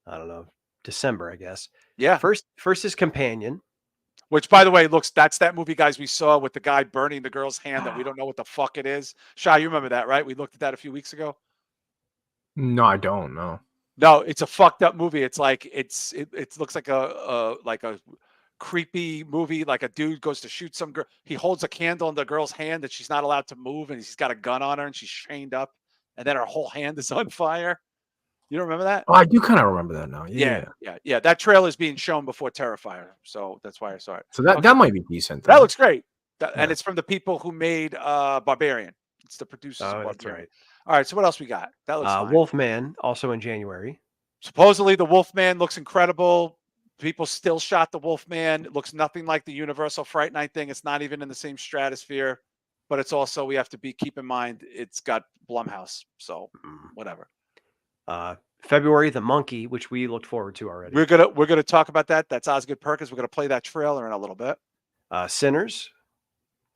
don't know, December, I guess. Yeah. First is Companion. Which, by the way, that's that movie, guys, we saw with the guy burning the girl's hand that we don't know what the fuck it is. Shah, you remember that, right? We looked at that a few weeks ago. No, I don't know. No, it's a fucked up movie. It's like it looks like a creepy movie. Like a dude goes to shoot some girl. He holds a candle in the girl's hand that she's not allowed to move, and he's got a gun on her, and she's chained up, and then her whole hand is on fire. You don't remember that? Oh, I do kind of remember that now. Yeah. That trailer is being shown before Terrifier, so that's why I saw it. So that might be decent. That looks great, and it's from the people who made Barbarian. It's the producers. Oh, of that's right. All right, so what else we got? That looks fine. Wolfman, also in January. Supposedly, the Wolfman looks incredible. People still shot the Wolfman. It looks nothing like the Universal Fright Night thing. It's not even in the same stratosphere. But it's also, we have to keep in mind, it's got Blumhouse. So whatever. February, The Monkey, which we looked forward to already. We're gonna talk about that. That's Osgood Perkins. We're gonna play that trailer in a little bit. Sinners.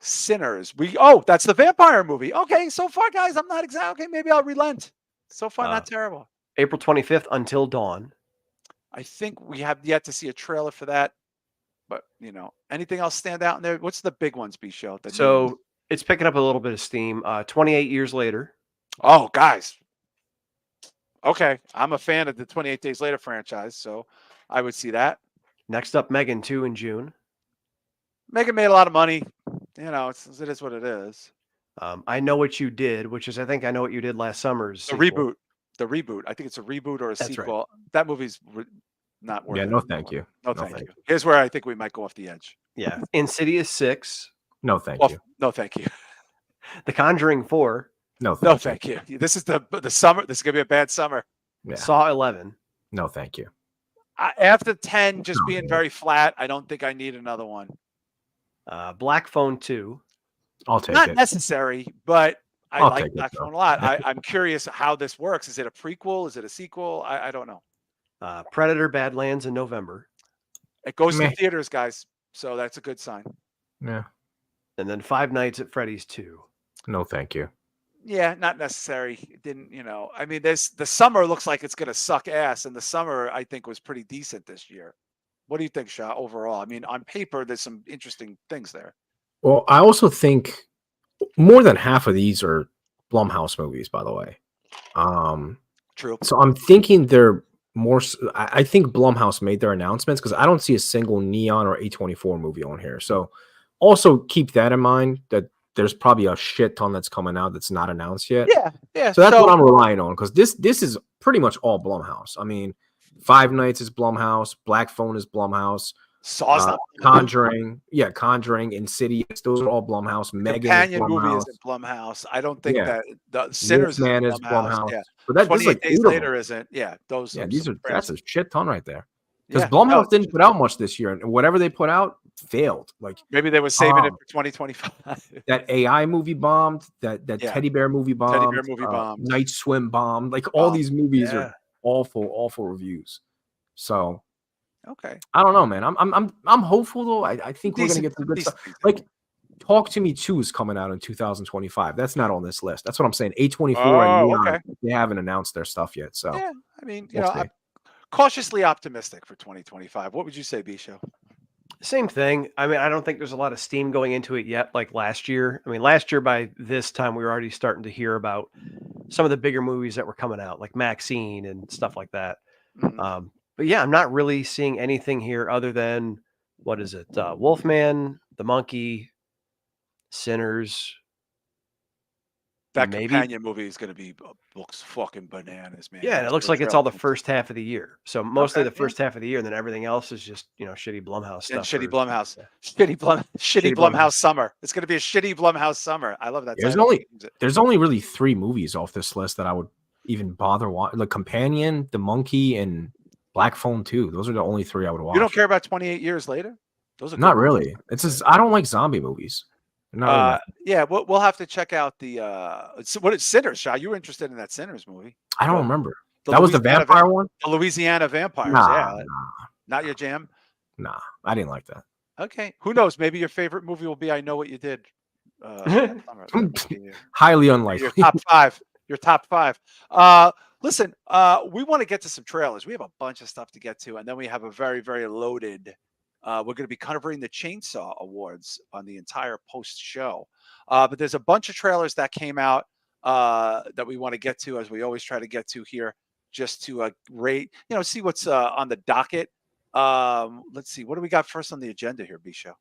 That's the vampire movie. Okay, so far, guys, I'm not exactly. Okay, maybe I'll relent. So far, not terrible. April 25th, Until Dawn. I think we have yet to see a trailer for that. But, anything else stand out in there? What's the big ones, B-Show? So it's picking up a little bit of steam. 28 Years Later. Oh, guys. Okay. I'm a fan of the 28 Days Later franchise, so I would see that. Next up, Megan 2 in June. Megan made a lot of money. It is what it is. I Know What You Did, which is, I think, I Know What You Did Last Summer's The reboot. I think it's a reboot or a sequel. Right. That movie's Not worth Yeah, it. no, thank you. No, thank you. Here's where I think we might go off the edge. Yeah. Insidious 6. No, thank you. No, thank you. The Conjuring 4. No, No, thank you. thank you. This is the summer. This is gonna be a bad summer. Yeah. Saw 11. No, thank you. After 10 just No, being man. very flat, I don't think I need another one. Black Phone 2. I'll take Not it. necessary, but I I'll like take it, Black though. Phone a lot. I'm curious how this works. Is it a prequel? Is it a sequel? I don't know. Predator Badlands in November. It goes Meh. to theaters, guys. So that's a good sign. Yeah. And then Five Nights at Freddy's 2. No, thank you. Yeah, not necessary. It didn't, I mean, the summer looks like it's gonna suck ass, and the summer I think was pretty decent this year. What do you think, Shah, overall? I mean, on paper, there's some interesting things there. Well, I also think more than half of these are Blumhouse movies, by the way. True. So I'm thinking they're more. I think Blumhouse made their announcements because I don't see a single Neon or A24 movie on here. So also keep that in mind that there's probably a shit ton that's coming out that's not announced yet. Yeah. So that's what I'm relying on because this is pretty much all Blumhouse. I mean, Five Nights is Blumhouse, Black Phone is Blumhouse, Saw's not Conjuring, Conjuring, Insidious, those are all Blumhouse. Megan companion is movie Blumhouse. isn't Blumhouse. I don't think Yeah. that the Sinners Man is is Blumhouse. Blumhouse. Yeah. But that's 28 like Days 8 of Later them. isn't. Yeah, those. Yeah, are that's a shit ton right there. Because Yeah, Blumhouse no, didn't put out much this year, and whatever they put out failed. Like maybe they were saving it for 2025. that AI movie bombed, that Yeah. Teddy Bear movie bombed, Teddy Bear movie bombed. Night Swim bombed. Like all these movies Yeah. are awful reviews. So Okay. I don't know, man. I'm hopeful though. I think we're gonna Decent- get some good decent stuff. things. Like Talk to Me 2 is coming out in 2025. That's not on this list. That's what I'm saying. A24 and Oh, Neon, okay. they haven't announced their stuff yet. So Yeah, I mean, we'll see. I'm cautiously optimistic for 2025. What would you say, Bisho? Same thing. I mean, I don't think there's a lot of steam going into it yet, like last year. I mean, last year by this time, we were already starting to hear about some of the bigger movies that were coming out, like Maxxxine and stuff like that. Mhm. But yeah, I'm not really seeing anything here other than, what is it? Wolfman, The Monkey, Sinners. That maybe. companion movie is going to be looks fucking bananas, man. Yeah, and it looks like it's all the first half of the year. So mostly the first half of the year, and then everything else is just, shitty Blumhouse and stuff. shitty or- Blumhouse, yeah. shitty Blumhouse. Blumhouse summer. It's going to be a shitty Blumhouse summer. I love that. There's only really 3 movies off this list that I would even bother watching. The Companion, The Monkey, and Black Phone 2. Those are the only 3 I would watch. You don't care about 28 Years Later? Those are Not good really. It's just I don't like zombie movies. Not really. Yeah, we'll have to check out the what is Sinners, Shah? You were interested in that Sinners movie. I don't remember. The That was the Louisiana vampire one? The Louisiana Vampires. Nah, Yeah. Not your jam? nah. I didn't like that. Okay. Who knows? Maybe your favorite movie will be I Know What You Did. That might be Highly unlikely. your top 5. Your top 5. Listen, we want to get to some trailers. We have a bunch of stuff to get to, and then we have a very, very loaded. We're going to be covering the Chainsaw Awards on the entire post show. But there's a bunch of trailers that came out that we want to get to, as we always try to get to here, just to rate, see what's on the docket. Let's see. What do we got first on the agenda here, Bisho?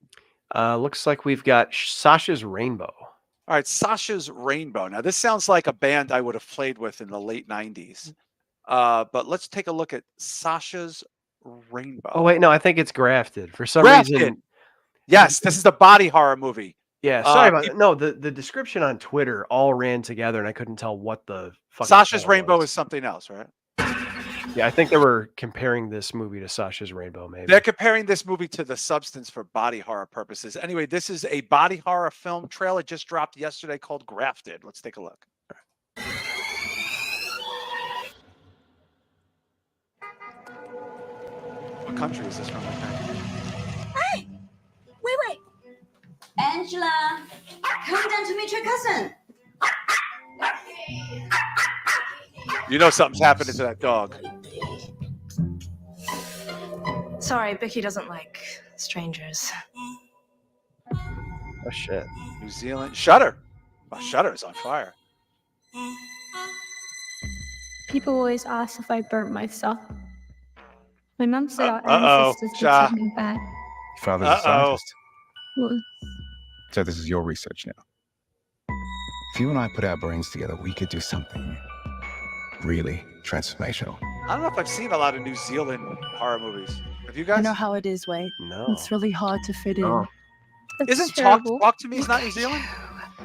Looks like we've got Sasha's Rainbow. All right, Sasha's Rainbow. Now, this sounds like a band I would have played with in the late 90s. But let's take a look at Sasha's Rainbow. Oh, wait, no, I think it's Grafted. For some Grafted. reason. Yes, this is the body horror movie. Yeah, sorry about that. No, the description on Twitter all ran together, and I couldn't tell what the fuck. Sasha's Rainbow is something else, right? Yeah, I think they were comparing this movie to Sasha's Rainbow, maybe. They're comparing this movie to The Substance for body horror purposes. Anyway, this is a body horror film trailer just dropped yesterday called Grafted. Let's take a look. What country is this from? Hey! Wait. Angela, come down to meet your cousin. You know something's happening to that dog. Sorry, Bicky doesn't like strangers. Oh, shit. New Zealand. Shutter. Oh, Shutter is on fire. People always ask if I burnt myself. My mum said our Uh-oh, ancestors did Shah. something bad. Your father's a scientist, Well, so this is your research now. If you and I put our brains together, we could do something really transformational. I don't know if I've seen a lot of New Zealand horror movies. Have you guys? You know how it is, Wade. No. It's really hard to fit in. Oh. That's Isn't terrible. Talk to Me is not New Zealand?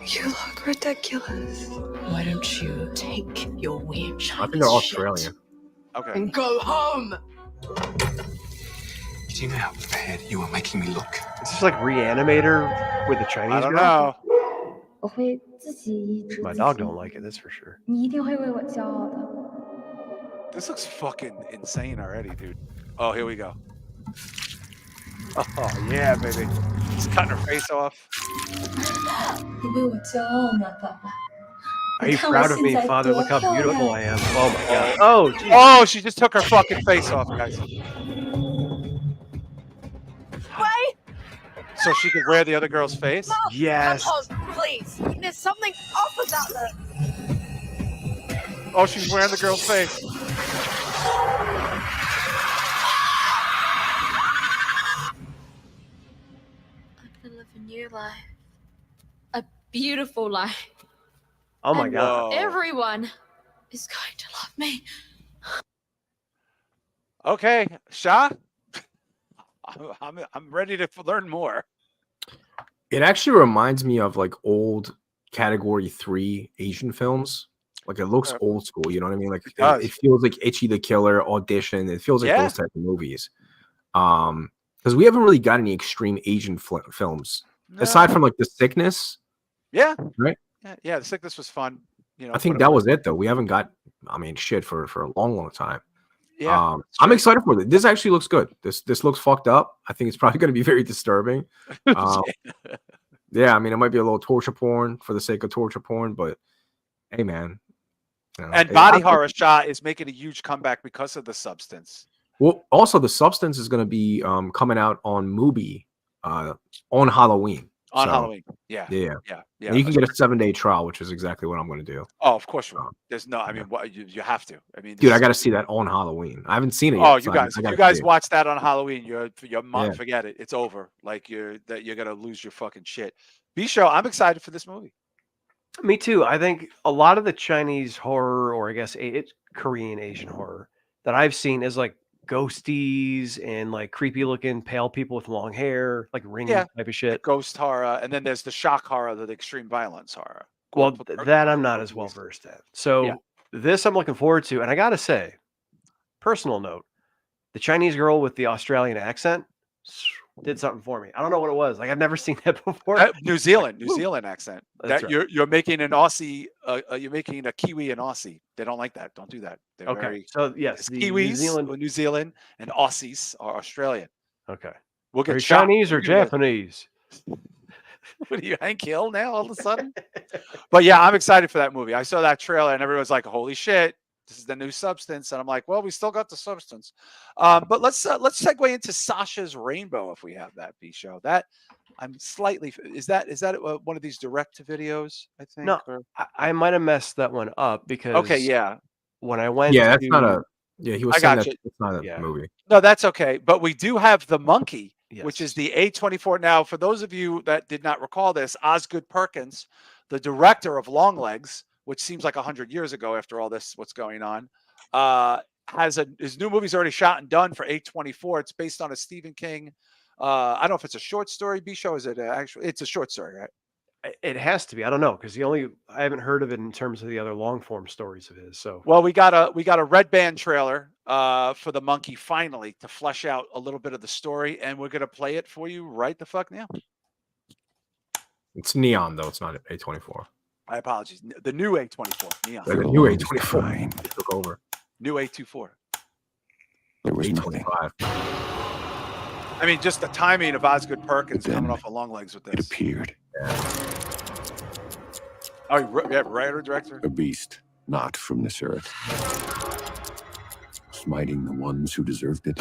You look ridiculous. Why don't you take your weird Chinese I think they're Australian. Okay. and go home? Do you know how bad you are making me look? Is this like Reanimator with the Chinese I don't girl? know. 我会自己医治 My 自 dog 己 don't like it, that's for sure. 你一定会为我骄傲的。 This looks fucking insane already, dude. Oh, here we go. Oh, yeah, baby. He's cutting her face off. 你为我骄傲吗，爸爸？ Are you 看我 proud of me, 现在 Father? 多 Look how 漂 beautiful 亮。 I am. Oh my god. Oh, geez. Oh, she just took her fucking face off, guys. Wait! So she could wear the other girl's face? Yes. Come home, please. There's something off about that. Oh, she's wearing the girl's face. I'm gonna live a new life. A beautiful life. Oh my And god. Whoa. Everyone is going to love me. Okay, Shah. I'm ready to learn more. It actually reminds me of like old Category 3 Asian films. Like it looks old school, you know what I mean? Like does. it feels like Itchy the Killer, Audition. It feels like Yeah. those type of movies. Because we haven't really got any extreme Asian films aside from like The Sickness. Yeah. Right? Yeah, The Sickness was fun. You know, I think that was it though. We haven't got, I mean, shit for a long time. Yeah. I'm excited for it. This actually looks good. This looks fucked up. I think it's probably going to be very disturbing. Yeah, I mean, it might be a little torture porn for the sake of torture porn, but hey, man. You know, And body horror Shah is making a huge comeback because of The Substance. Well, also The Substance is going to be coming out on Mubi on Halloween. On So, Halloween. Yeah. Yeah. Yeah. And you can get a 7-day trial, which is exactly what I'm going to do. Oh, of course you will. There's no, I mean, what you have to. I mean, Dude, this I is- got to see that on Halloween. I haven't seen it yet. Oh, so you guys, I if gotta you guys see it. watch that on Halloween, your mom, Yeah. forget it. It's over. Like you're gonna lose your fucking shit. B-Show, I'm excited for this movie. Me too. I think a lot of the Chinese horror, or I guess it's Korean Asian horror that I've seen is like ghosties and like creepy looking pale people with long hair, like ring Yeah. type of shit. Ghost horror, and then there's the shock horror, the extreme violence horror. Well, Corporal- that I'm not as well movies. versed at. So Yeah. this I'm looking forward to, and I gotta say, personal note, the Chinese girl with the Australian accent did something for me. I don't know what it was. Like I've never seen that before. New Zealand Woo. accent. That's That right. you're making an Aussie, you're making a Kiwi an Aussie. They don't like that. Don't do that. They're Okay. very So yes, it's the Kiwis, New Zealand, and Aussies are Australian. Okay. We'll Are get you shot. Chinese or You guys- Japanese? What are you, Hank Hill now all of a sudden? But yeah, I'm excited for that movie. I saw that trailer and everyone's like, "Holy shit, this is the new Substance." And I'm like, "Well, we still got the Substance." But let's segue into Sasha's Rainbow if we have that B-Show. That I'm slightly is that one of these direct to videos? I think. No, or- I might have messed that one up because Okay, yeah. when I went Yeah, that's to, not a. Yeah, he was I saying got that you. it's not a Yeah. movie. No, that's okay. But we do have the monkey, which Yes. is the A24. Now, for those of you that did not recall this, Osgood Perkins, the director of Longlegs, which seems like 100 years ago after all this, what's going on, his new movie's already shot and done for A24. It's based on a Stephen King. I don't know if it's a short story, B-Show. Is it actually? It's a short story, right? It has to be. I don't know because I haven't heard of it in terms of the other long form stories of his. So Well, we got a Red Band trailer for the monkey finally to flesh out a little bit of the story, and we're gonna play it for you right the fuck now. It's neon though. It's not A24. My apologies. The new A24 neon, The new Lord A24 divine. they took over. new A24. There was nothing. A25. I mean, just the timing of Osgood Perkins But then coming off of Longlegs with It this. appeared. Oh, yeah, writer director. A beast, not from this earth. Smiting the ones who deserved it.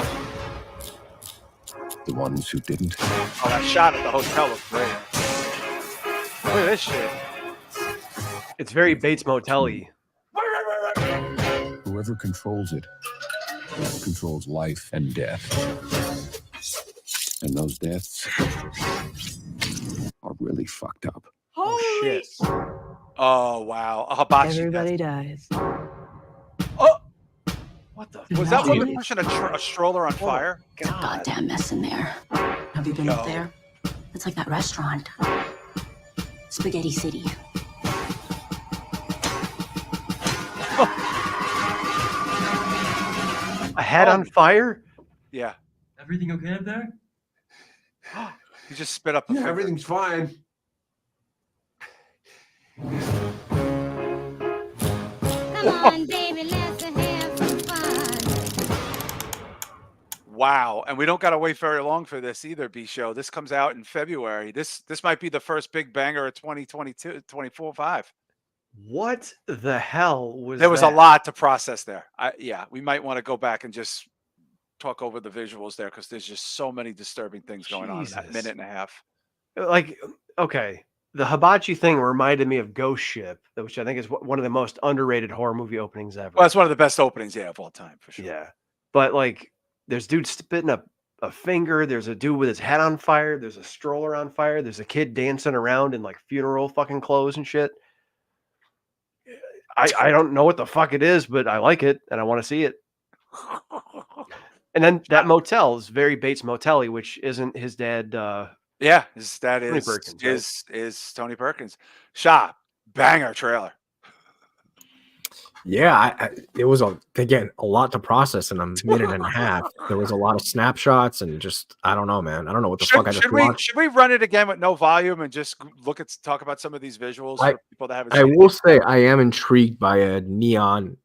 The ones who didn't. Oh, that shot at the hotel was great. Look at this shit. it's very Bates Motel-y. Whoever controls it controls life and death. And those deaths are really fucked up. Oh shit! Oh wow, a hibachi. Everybody dies. Oh, What the? Was that woman Jesus. pushing a stroller on fire? It's a goddamn mess in there. Have you been up there? It's like that restaurant. Spaghetti City. A head on fire? Yeah. Everything okay up there? He just spit up a finger. Everything's fine. Come on, baby, let's have some fun. Wow. And we don't got to wait very long for this either, B-Show. This comes out in February. This might be the first big banger of 2022, 24/5. What the hell was There was that? a lot to process there. Yeah, we might want to go back and just talk over the visuals there because there's just so many disturbing things going on in that minute and a half. Like, okay, the hibachi thing reminded me of Ghost Ship, which I think is one of the most underrated horror movie openings ever. Well, it's one of the best openings, of all time, for sure. Yeah. But, like, there's dudes spitting up a finger. There's a dude with his head on fire. There's a stroller on fire. There's a kid dancing around in, like, funeral fucking clothes and shit. I don't know what the fuck it is, but I like it, and I want to see it. And then that motel is very Bates Motel-y, which isn't his dad. Yeah, his dad Tony is Perkins, right? is Tony Perkins. Shah, banger trailer. Yeah, it was again a lot to process in a minute and a half. There was a lot of snapshots and just I don't know, man. I don't know what the fuck I just watched. Should we run it again with no volume and just talk about some of these visuals for people that haven't seen I it? will say I am intrigued by a neon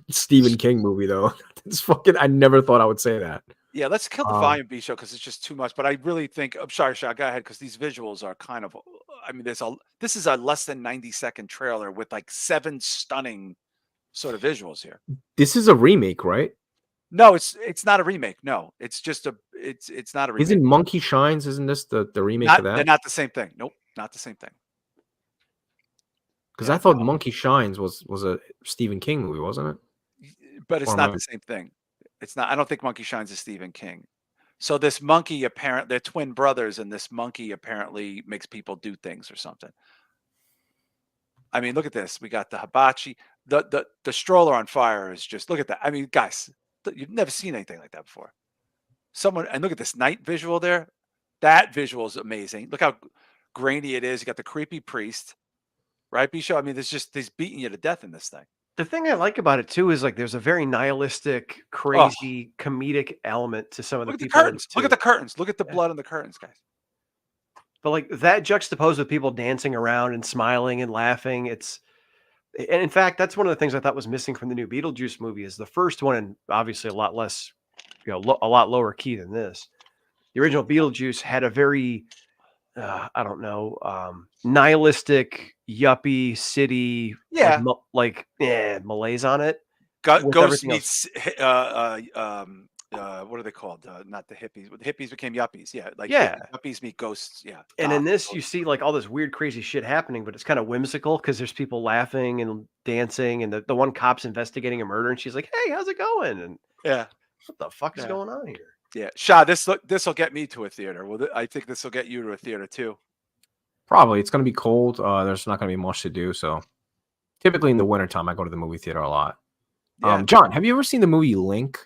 Stephen King movie though. It's fucking. I never thought I would say that. Yeah, let's kill the volume, B-Show, because it's just too much. But I really think I'm sorry, Shah, go ahead, because these visuals are kind of. I mean, this is a less than 90-second trailer with like 7 stunning sort of visuals here. This is a remake, right? No, it's not a remake. No, it's just it's not a remake. Isn't Monkey Shines? Isn't this the remake of that? They're not the same thing. Nope, not the same thing. Because I thought Monkey Shines was a Stephen King movie, wasn't it? But it's not the same thing. It's not. I don't think Monkey Shines is Stephen King. So this monkey they're twin brothers, and this monkey apparently makes people do things or something. I mean, look at this. We got the hibachi. The stroller on fire is just look at that. I mean, guys, you've never seen anything like that before. And look at this night visual there. That visual is amazing. Look how grainy it is. You got the creepy priest, right, B-Show? I mean, there's beating you to death in this thing. The thing I like about it too is like there's a very nihilistic, crazy, comedic element to some of the people. Look at the curtains. Look at the blood on the curtains, guys. But like that juxtaposed with people dancing around and smiling and laughing, and in fact, that's one of the things I thought was missing from the new Beetlejuice movie. Is the first one, and obviously a lot less, a lot lower key than this. The original Beetlejuice had a very, I don't know, nihilistic yuppie city, malaise on it. Ghost meets what are they called? Not the hippies. The hippies became yuppies. Yeah, yuppies meet ghosts. Yeah, and in this, you see like all this weird, crazy shit happening, but it's kind of whimsical because there's people laughing and dancing, and the one cop's investigating a murder, and she's like, "Hey, how's it going?" And yeah, what the fuck is going on here? Yeah, Shah, this will get me to a theater. Well, I think this will get you to a theater too. Probably. It's going to be cold. There's not going to be much to do. So typically in the wintertime, I go to the movie theater a lot. Yeah. John, have you ever seen the movie Link?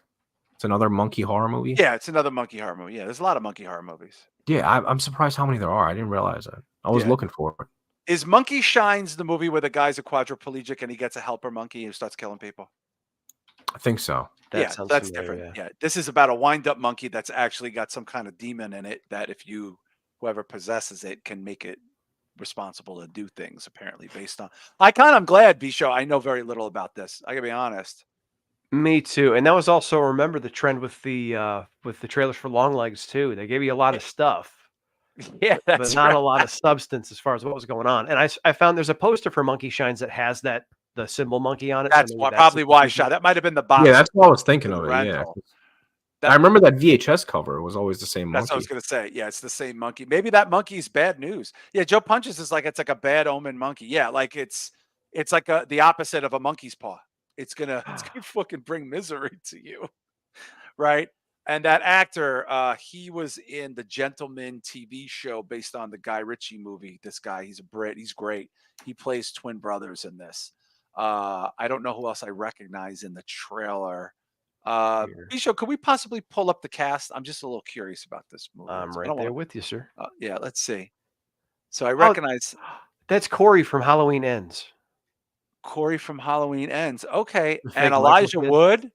It's another monkey horror movie. Yeah, it's another monkey horror movie. Yeah, there's a lot of monkey horror movies. Yeah, I'm surprised how many there are. I didn't realize that. I was looking for it. Is Monkey Shines the movie where the guy's a quadriplegic and he gets a helper monkey who starts killing people? I think so. That's different. Yeah, this is about a wind-up monkey that's actually got some kind of demon in it that if whoever possesses it can make it responsible to do things, apparently, based on. I'm glad, B-Show. I know very little about this. I gotta be honest. Me too. And that was also, remember the trend with the trailers for Long Legs too. They gave you a lot of stuff. Yeah, but not a lot of substance as far as what was going on. And I found there's a poster for Monkey Shines that has the symbol monkey on it. That's probably why, Shah. That might have been the box. Yeah, that's what I was thinking of it. Yeah. I remember that VHS cover was always the same monkey. That's what I was gonna say. Yeah, it's the same monkey. Maybe that monkey's bad news. Yeah, Joe Punches is like it's like a bad omen monkey. Yeah, like it's like the opposite of a monkey's paw. It's gonna fucking bring misery to you, right? And that actor, he was in the Gentleman TV show based on the Guy Ritchie movie. This guy, he's a Brit. He's great. He plays twin brothers in this. I don't know who else I recognize in the trailer. Bisho, could we possibly pull up the cast? I'm just a little curious about this movie. I'm I right don't there wanna- with you, sir. yeah, let's see. So I recognize That's Corey from Halloween Ends. Corey from Halloween Ends. Okay, The and fake Michael Elijah kid. Wood,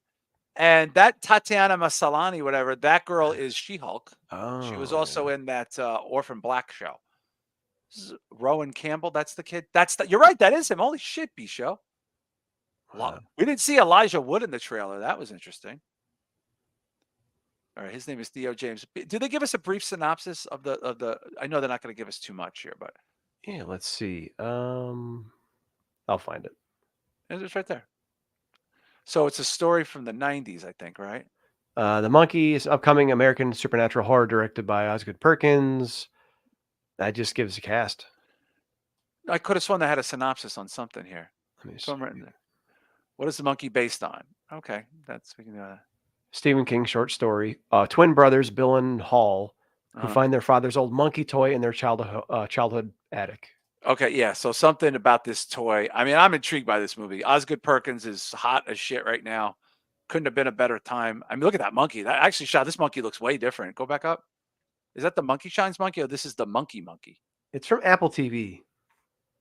and that Tatiana Maslany, whatever. That girl is She-Hulk. Oh, She was also in that Orphan Black show. Rowan Campbell. That's the kid. You're right. That is him. Holy shit, Bisho. We didn't see Elijah Wood in the trailer. That was interesting. All right, his name is Theo James. Do they give us a brief synopsis of the? I know they're not going to give us too much here, but yeah. Let's see. I'll find it. it's right there. So it's a story from the '90s, I think, right? The Monkey is upcoming American supernatural horror directed by Osgood Perkins. That just gives a cast. I could have sworn they had a synopsis on something here. Let me see. Somewhere in there. What is the monkey based on? Okay, that's we can. Stephen King short story. Twin brothers Bill and Hall, who find their father's old monkey toy in their childhood attic. Okay, yeah. So something about this toy. I mean, I'm intrigued by this movie. Osgood Perkins is hot as shit right now. Couldn't have been a better time. I mean, look at that monkey. That actually shot. This monkey looks way different. Go back up. Is that the Monkey Shines monkey, or this is the monkey? It's from Apple TV.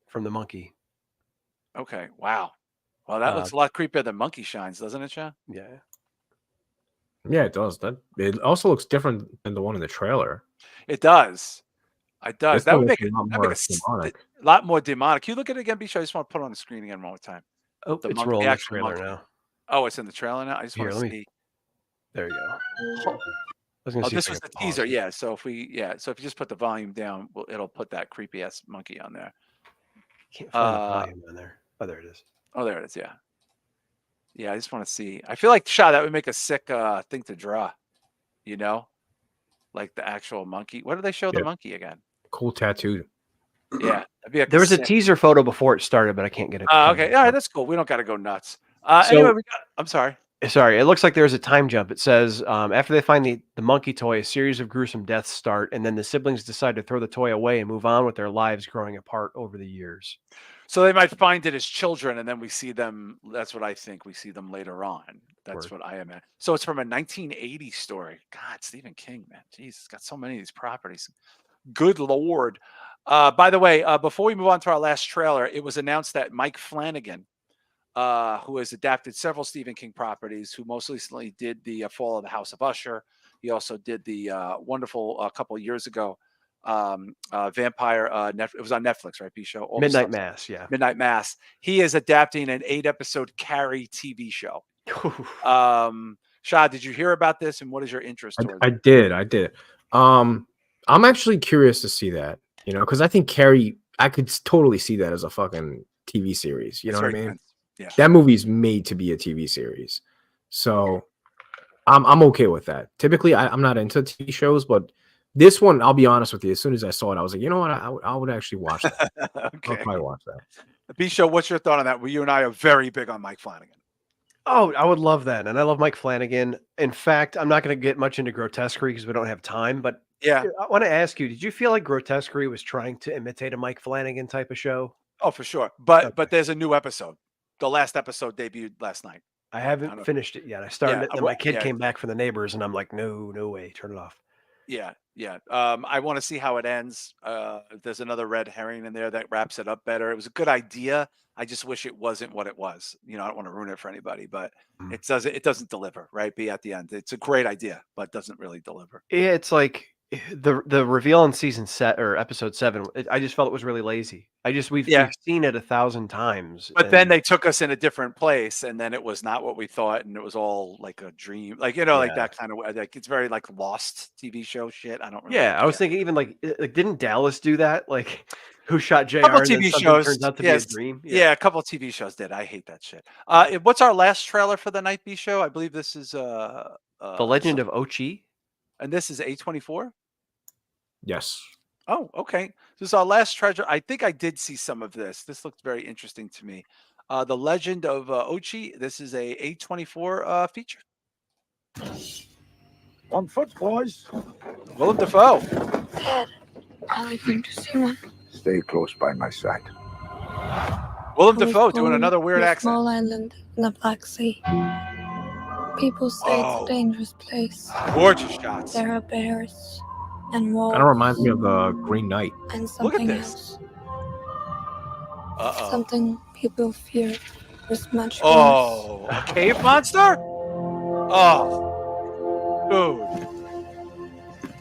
From the monkey. Okay. Wow. Well, that looks a lot creepier than Monkey Shines, doesn't it, Shah? Yeah. Yeah, it does. It also looks different than the one in the trailer. It does. It does. This That one would make looks it a lot more demonic. a lot more demonic. Can you look at it again, Bisho? I just want to put it on the screen again one more time. Oh, The it's monkey- rolling the the actual trailer monkey. now. Oh, it's in the trailer now. I just Here, want to let see. me. There you go. Oh, I was gonna see this if I was the can pause teaser. it. Yeah. So if you just put the volume down, it'll put that creepy ass monkey on there. Can't find the volume on there. Oh, there it is. Oh, there it is. Yeah. Yeah. I just want to see. I feel like Shah, that would make a sick thing to draw. You know, like the actual monkey. What did they show the monkey again? Cool tattoo. Yeah. That'd be like There was a sick- teaser photo before it started, but I can't get it. okay. All right. That's cool. We don't got to go nuts. Anyway, I'm sorry. Sorry, it looks like there's a time jump. It says after they find the monkey toy, a series of gruesome deaths start, and then the siblings decide to throw the toy away and move on with their lives growing apart over the years. So they might find it as children, and then we see them. That's what I think. We see them later on. That's what I am at. So it's from a 1980 story. God, Stephen King, man. Jeez, it's got so many of these properties. Good Lord. By the way, before we move on to our last trailer, it was announced that Mike Flanagan, who has adapted several Stephen King properties, who most recently did the Fall of the House of Usher. He also did the wonderful, a couple of years ago, Vampire. It was on Netflix, right? Bisho. Midnight Mass, yeah. Midnight Mass. He is adapting an 8-episode Carrie TV show. Shah, did you hear about this, and what is your interest towards I did. I'm actually curious to see that, because I think Carrie, I could totally see that as a fucking TV series. You know what I mean? Tense. Yeah. That movie's made to be a TV series, so I'm okay with that. Typically, I'm not into TV shows, but this one, I'll be honest with you. As soon as I saw it, I was like, you know what? I would actually watch that. Okay. I'll probably watch that. Bisho, what's your thought on that? Well, you and I are very big on Mike Flanagan. Oh, I would love that. And I love Mike Flanagan. In fact, I'm not going to get much into grotesquerie because we don't have time, but yeah, I want to ask you, did you feel like grotesquerie was trying to imitate a Mike Flanagan type of show? Oh, for sure. But there's a new episode. The last episode debuted last night. I haven't finished it yet. I started it, then my kid yeah. came back from the neighbors, and I'm like, no way, turn it off. Yeah. I want to see how it ends. If there's another red herring in there that wraps it up better. It was a good idea. I just wish it wasn't what it was. I don't want to ruin it for anybody, but it doesn't deliver, right? Be at the end. It's a great idea, but doesn't really deliver. Yeah, it's like the reveal in episode 7. I just felt it was really lazy. We've seen it 1,000 times. But then they took us in a different place, and then it was not what we thought, and it was all like a dream, like like that kind of like it's very like Lost TV show shit. I don't. Really I was thinking even like didn't Dallas do that? Like, who shot JR? Couple and then TV something shows turns out to be a dream. Yeah, a couple of TV shows did. I hate that shit. What's our last trailer for the Night B show? I believe this is The Legend of Ochi, and this is A24. Yes. Oh, okay. This is our last treasure. I think I did see some of this. This looked very interesting to me. The Legend of Ochi. This is a A24 feature. On foot, boys. Willem Dafoe. Dad, are we going to see one? Stay close by my side. Willem Dafoe doing another weird accent. Small island in the Black Sea. People say it's a dangerous place. Gorgeous shots. There are bears and wolves. Kind of reminds me of the Green Knight. And Look at something this. else. Uh-oh. Something people fear is much worse. Oh, a cave monster? Oh, dude.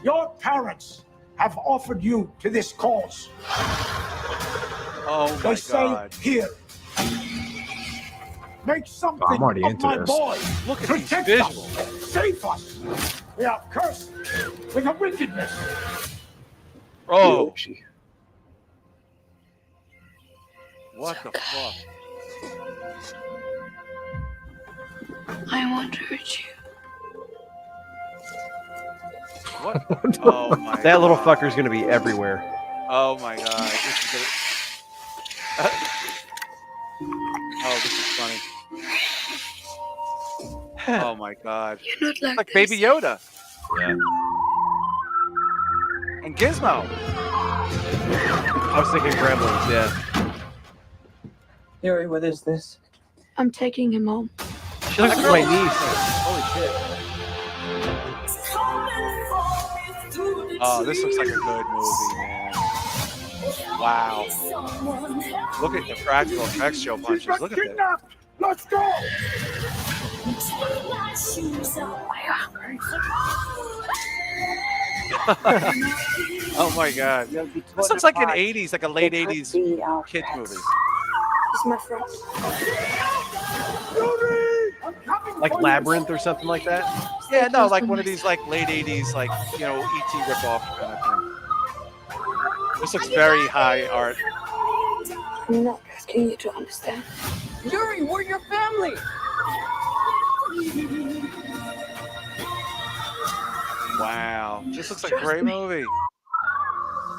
Your parents have offered you to this cause. Oh my They say, God. here, make something I'm already of into my this. boy. Look at these Protect visuals. us. Save us. We are cursed with a wickedness. Oh. What the fuck? I won't hurt you. What? Oh my That little God. fucker's gonna be everywhere. Oh my God. This is gonna... Oh, this is funny. Oh my God. You're not like, Like Baby Yoda. Yeah. And Gizmo. I was thinking Gremlins. Yeah. Yuri, what is this? I'm taking him home. She looks like my niece. Holy shit. Oh, this looks like a good movie, man. Wow. Look at the practical effects Joe punches. Look at this. Let's go. Oh my God. This looks like an 80s, like a late 80s kids movie. He's my friend. Like Labyrinth or something like that. Yeah, no, like one of these like late 80s, like, you know, E.T. ripoff kind of thing. This looks very high art. I'm not asking you to understand. Yuri, we're your family. Wow. This looks like a great movie.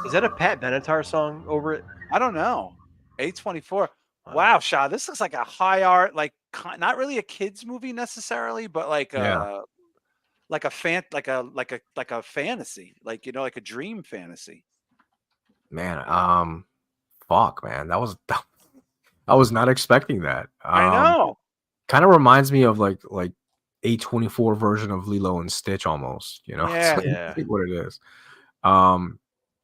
Is that a Pat Benatar song over it? I don't know. A24. Wow, Shah, this looks like a high art, like not really a kids movie necessarily, but like like a fantasy, like, you know, like a dream fantasy. Man, fuck, man, that was I was not expecting that. I know. Kind of reminds me of like A24 version of Lilo and Stitch almost, you know. Yeah, It's like what it is.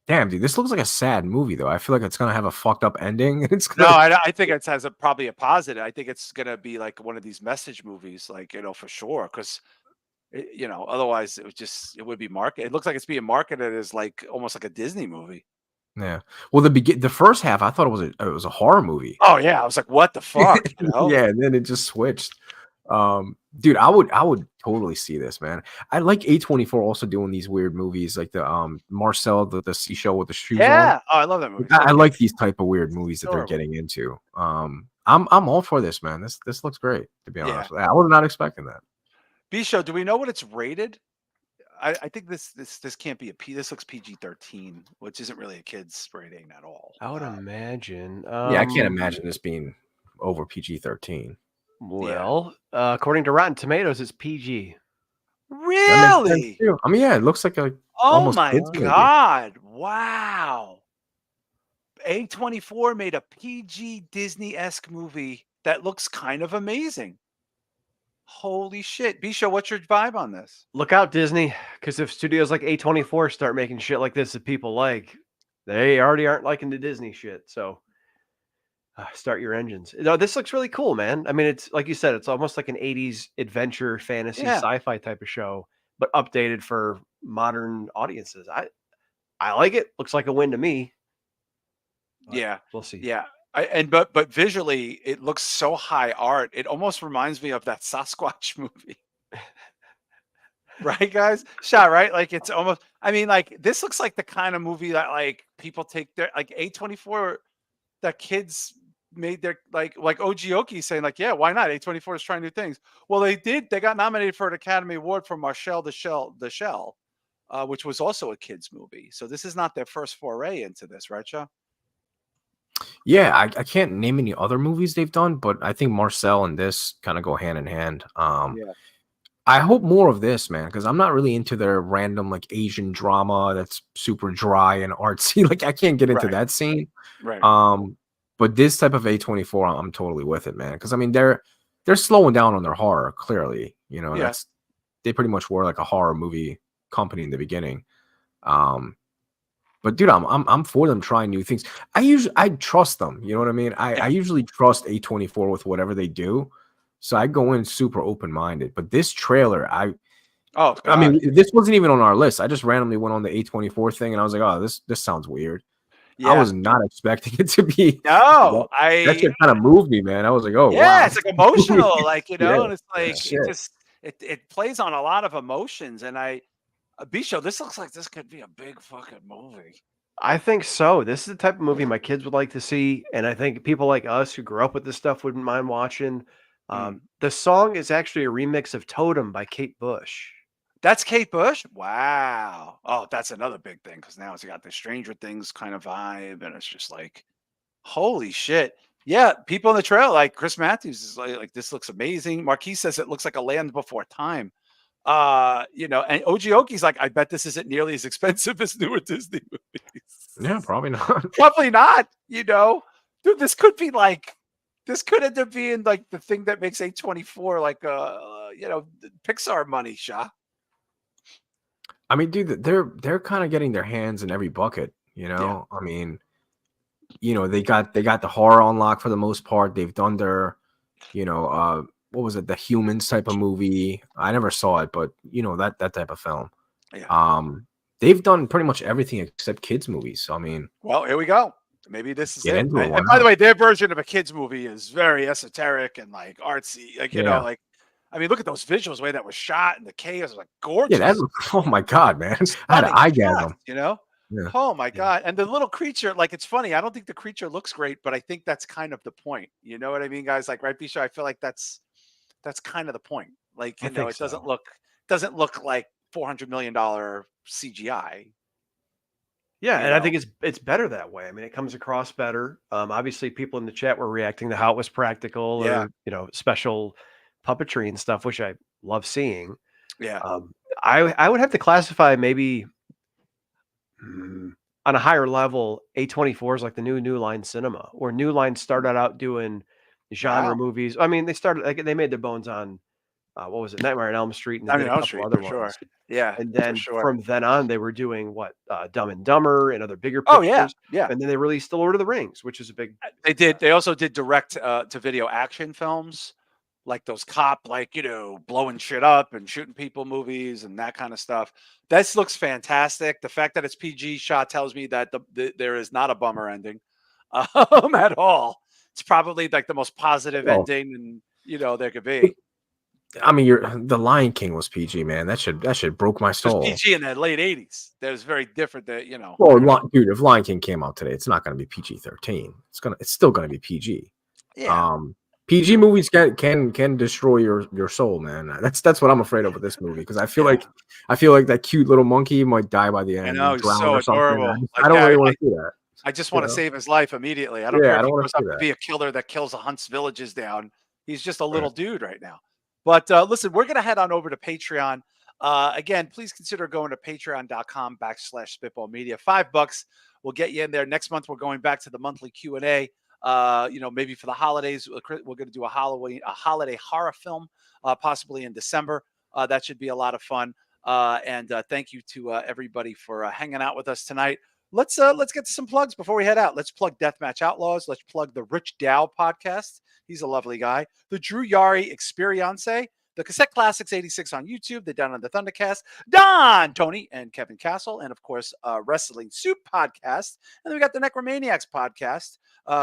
Damn, dude, this looks like a sad movie though. I feel like it's gonna have a fucked up ending. It's No, gonna... I think it has probably a positive. I think it's gonna be like one of these message movies, like, you know, for sure, because you know, otherwise it would be marketed. It looks like it's being marketed as like almost like a Disney movie. Yeah. Well, the first half, I thought it was a horror movie. Oh yeah, I was like, what the fuck? You know? Yeah, and then it just switched. Dude, I would totally see this, man. I like A24 also doing these weird movies, like the Marcel, the seashell with the shoes on. Yeah. Oh, I love that movie. I like these type of weird movies that they're getting into. I'm all for this, man. This looks great, to be honest. I was not expecting that. B-Show, do we know what it's rated? I think this can't be this looks PG-13, which isn't really a kid's rating at all. I would imagine. Yeah, I can't imagine this being over PG-13. Well, according to Rotten Tomatoes, it's PG. Really? I mean, yeah, it looks like a. Oh my God! Wow. A24 made a PG Disney-esque movie that looks kind of amazing. Holy shit. B-Show, what's your vibe on this? Look out, Disney, because if studios like A24 start making shit like this that people like, they already aren't liking the Disney shit. So start your engines. No, this looks really cool, man. I mean, it's like you said, it's almost like an 80s adventure, fantasy, sci-fi type of show, but updated for modern audiences. I like it. Looks like a win to me. Yeah. We'll see. Yeah. But visually, it looks so high art. It almost reminds me of that Sasquatch movie. Right, guys? Shah, right? Like, it's almost, I mean, like, this looks like the kind of movie that, like, people take their, like, A24, that kids made their, like Ogioki saying, like, yeah, why not? A24 is trying new things. Well, they got nominated for an Academy Award for Marcel the Shell, which was also a kids movie. So this is not their first foray into this, right, Shah? Yeah, I can't name any other movies they've done, but I think Marcel and this kind of go hand in hand. I hope more of this, man, because I'm not really into their random like Asian drama that's super dry and artsy. Like I can't get into that scene. Right. But this type of A24, I'm totally with it, man. Because I mean, they're they're slowing down on their horror. Clearly, you know, Yeah. they pretty much were like a horror movie company in the beginning. But dude, I'm for them trying new things. I trust them. You know what I mean? I usually trust A24 with whatever they do. So I go in super open minded. But this trailer, I mean, this wasn't even on our list. I just randomly went on the A24 thing, and I was like, oh, this sounds weird. Yeah. I was not expecting it to be. No, that shit kind of moved me, man. I was like, oh wow, it's like emotional, like, you know, and it's like it plays on a lot of emotions. And Bisho, this looks like this could be a big fucking movie. I think so. This is the type of movie my kids would like to see, and I think people like us who grew up with this stuff wouldn't mind watching. The song is actually a remix of Totem by Kate Bush. That's Kate Bush? Wow. Oh, that's another big thing, because now it's got the Stranger Things kind of vibe, and it's just like, holy shit. Yeah, people in the trail, like Chris Matthews is like this looks amazing. Marquis says it looks like a Land Before Time. You know, and Ogioki's like, I bet this isn't nearly as expensive as newer Disney movies. Yeah, probably not. Probably not, you know. Dude, this could end up being like the thing that makes A24 like you know, Pixar money, Shah. I mean, dude, they're kind of getting their hands in every bucket, you know. I mean, you know, they got the horror on lock for the most part. They've done their, you know, what was it, the Humans type of movie? I never saw it, but you know, that type of film. Yeah. They've done pretty much everything except kids movies. So I mean, well, here we go. Maybe this is get it. into it. And by the way, their version of a kids movie is very esoteric and like artsy. Like, you know, like, I mean, look at those visuals, the way that was shot, and the chaos was like gorgeous. Yeah, oh my god, man! I had an eyegasm. You know? Yeah. Oh my god! And the little creature, like, it's funny. I don't think the creature looks great, but I think that's kind of the point. You know what I mean, guys? Like, right, Bisha? I feel like that's kind of the point. Like, you know, it doesn't look like $400 million CGI. Yeah, and I think it's better that way. I mean, it comes across better. Obviously, people in the chat were reacting to how it was practical or, you know, special puppetry and stuff, which I love seeing. Yeah. I would have to classify maybe on a higher level A24s like the New Line Cinema, or New Line started out doing genre movies. I mean, they made their bones on what was it, Nightmare on Elm Street, and they did a couple other ones. Yeah, and then from then on, they were doing Dumb and Dumber and other bigger pictures. Oh yeah. And then they released The Lord of the Rings, which is a big. They did. They also did direct to video action films, like those cop, like, you know, blowing shit up and shooting people movies and that kind of stuff. This looks fantastic. The fact that it's PG, Shah tells me that there is not a bummer ending at all. It's probably like the most positive ending, and you know, there could be. I mean, the Lion King was PG, man. That should broke my soul. It was PG in the late 80s. That was very different. That, you know. Well, dude, if Lion King came out today, it's not going to be PG-13. It's still going to be PG. Yeah. PG movies can destroy your soul, man. That's what I'm afraid of with this movie, because I feel like that cute little monkey might die by the end. I know, he's so adorable. I don't really want to see that. I just want to save his life immediately. I don't care if he grows up to be a killer that kills and hunts villages down. He's just a little dude right now. But listen, we're going to head on over to Patreon. Again, please consider going to patreon.com/Spitball Media. $5 will get you in there. Next month, we're going back to the monthly Q&A. You know, maybe for the holidays, we're going to do a holiday horror film, possibly in December. That should be a lot of fun. And thank you to everybody for hanging out with us tonight. Let's get to some plugs before we head out. Let's plug Deathmatch Outlaws. Let's plug the Rich Dow podcast. He's a lovely guy. The Drew Yari Experience, the Cassette Classics 86 on YouTube, the Down on the Thundercast, Don, Tony, and Kevin Castle, and of course, Wrestling Soup podcast. And then we got the Necromaniacs podcast.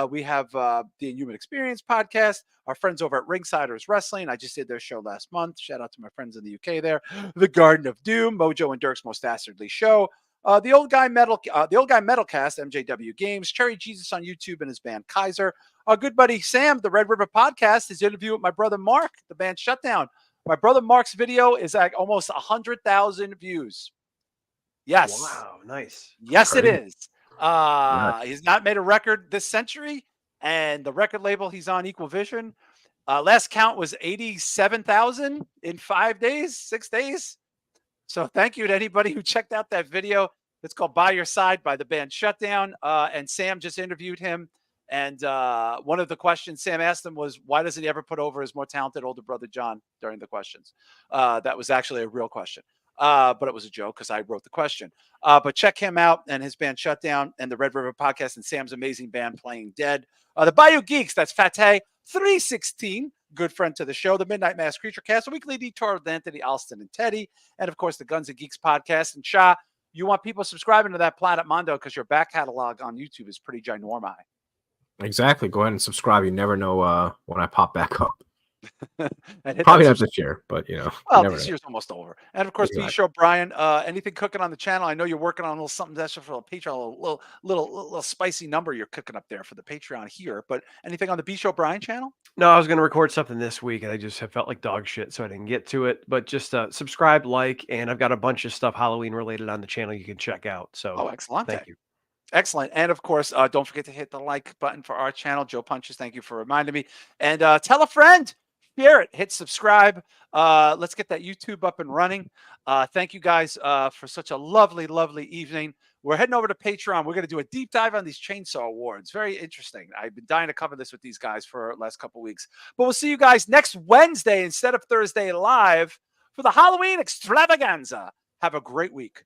We have the Inhuman Experience podcast. Our friends over at Ringsiders Wrestling. I just did their show last month. Shout out to my friends in the UK there. The Garden of Doom, Mojo and Dirk's Most Dastardly Show. The Old Guy Metalcast, MJW Games, Cherry Jesus on YouTube and his band Kaiser. Our good buddy Sam, the Red River Podcast, his interview with my brother Mark, the band Shutdown. My brother Mark's video is at almost 100,000 views. Yes. Wow, nice. Yes, it is. He's not made a record this century, and the record label he's on, Equal Vision. Last count was 87,000 in 6 days. So thank you to anybody who checked out that video. It's called By Your Side by the band Shutdown. And Sam just interviewed him. And one of the questions Sam asked him was, why doesn't he ever put over his more talented older brother, John, during the questions? That was actually a real question. But it was a joke because I wrote the question. But check him out and his band Shutdown and the Red River Podcast and Sam's amazing band Playing Dead. The Bayou Geeks, that's Fateh 316, good friend to the show. The Midnight Mass Creature Cast, a weekly detour with Anthony, Alston, and Teddy. And, of course, the Guns and Geeks Podcast. And Shah, you want people subscribing to that Planet Mondo because your back catalog on YouTube is pretty ginormous. Exactly. Go ahead and subscribe. You never know when I pop back up. And Probably not this year, but well, never this know. year's almost over. And of course, Exactly. B-Show Brian, anything cooking on the channel? I know you're working on a little something extra for the Patreon, a little spicy number you're cooking up there for the Patreon here. But anything on the B-Show Brian channel? No, I was going to record something this week, and I just have felt like dog shit, so I didn't get to it. But just subscribe, like, and I've got a bunch of stuff Halloween related on the channel you can check out. So, excellent. Thank you. Excellent. And of course, don't forget to hit the like button for our channel. Joe Punches, thank you for reminding me. And tell a friend, share it, hit subscribe. Let's get that YouTube up and running. Thank you guys for such a lovely, lovely evening. We're heading over to Patreon. We're going to do a deep dive on these Chainsaw Awards. Very interesting. I've been dying to cover this with these guys for the last couple of weeks. But we'll see you guys next Wednesday instead of Thursday live for the Halloween extravaganza. Have a great week.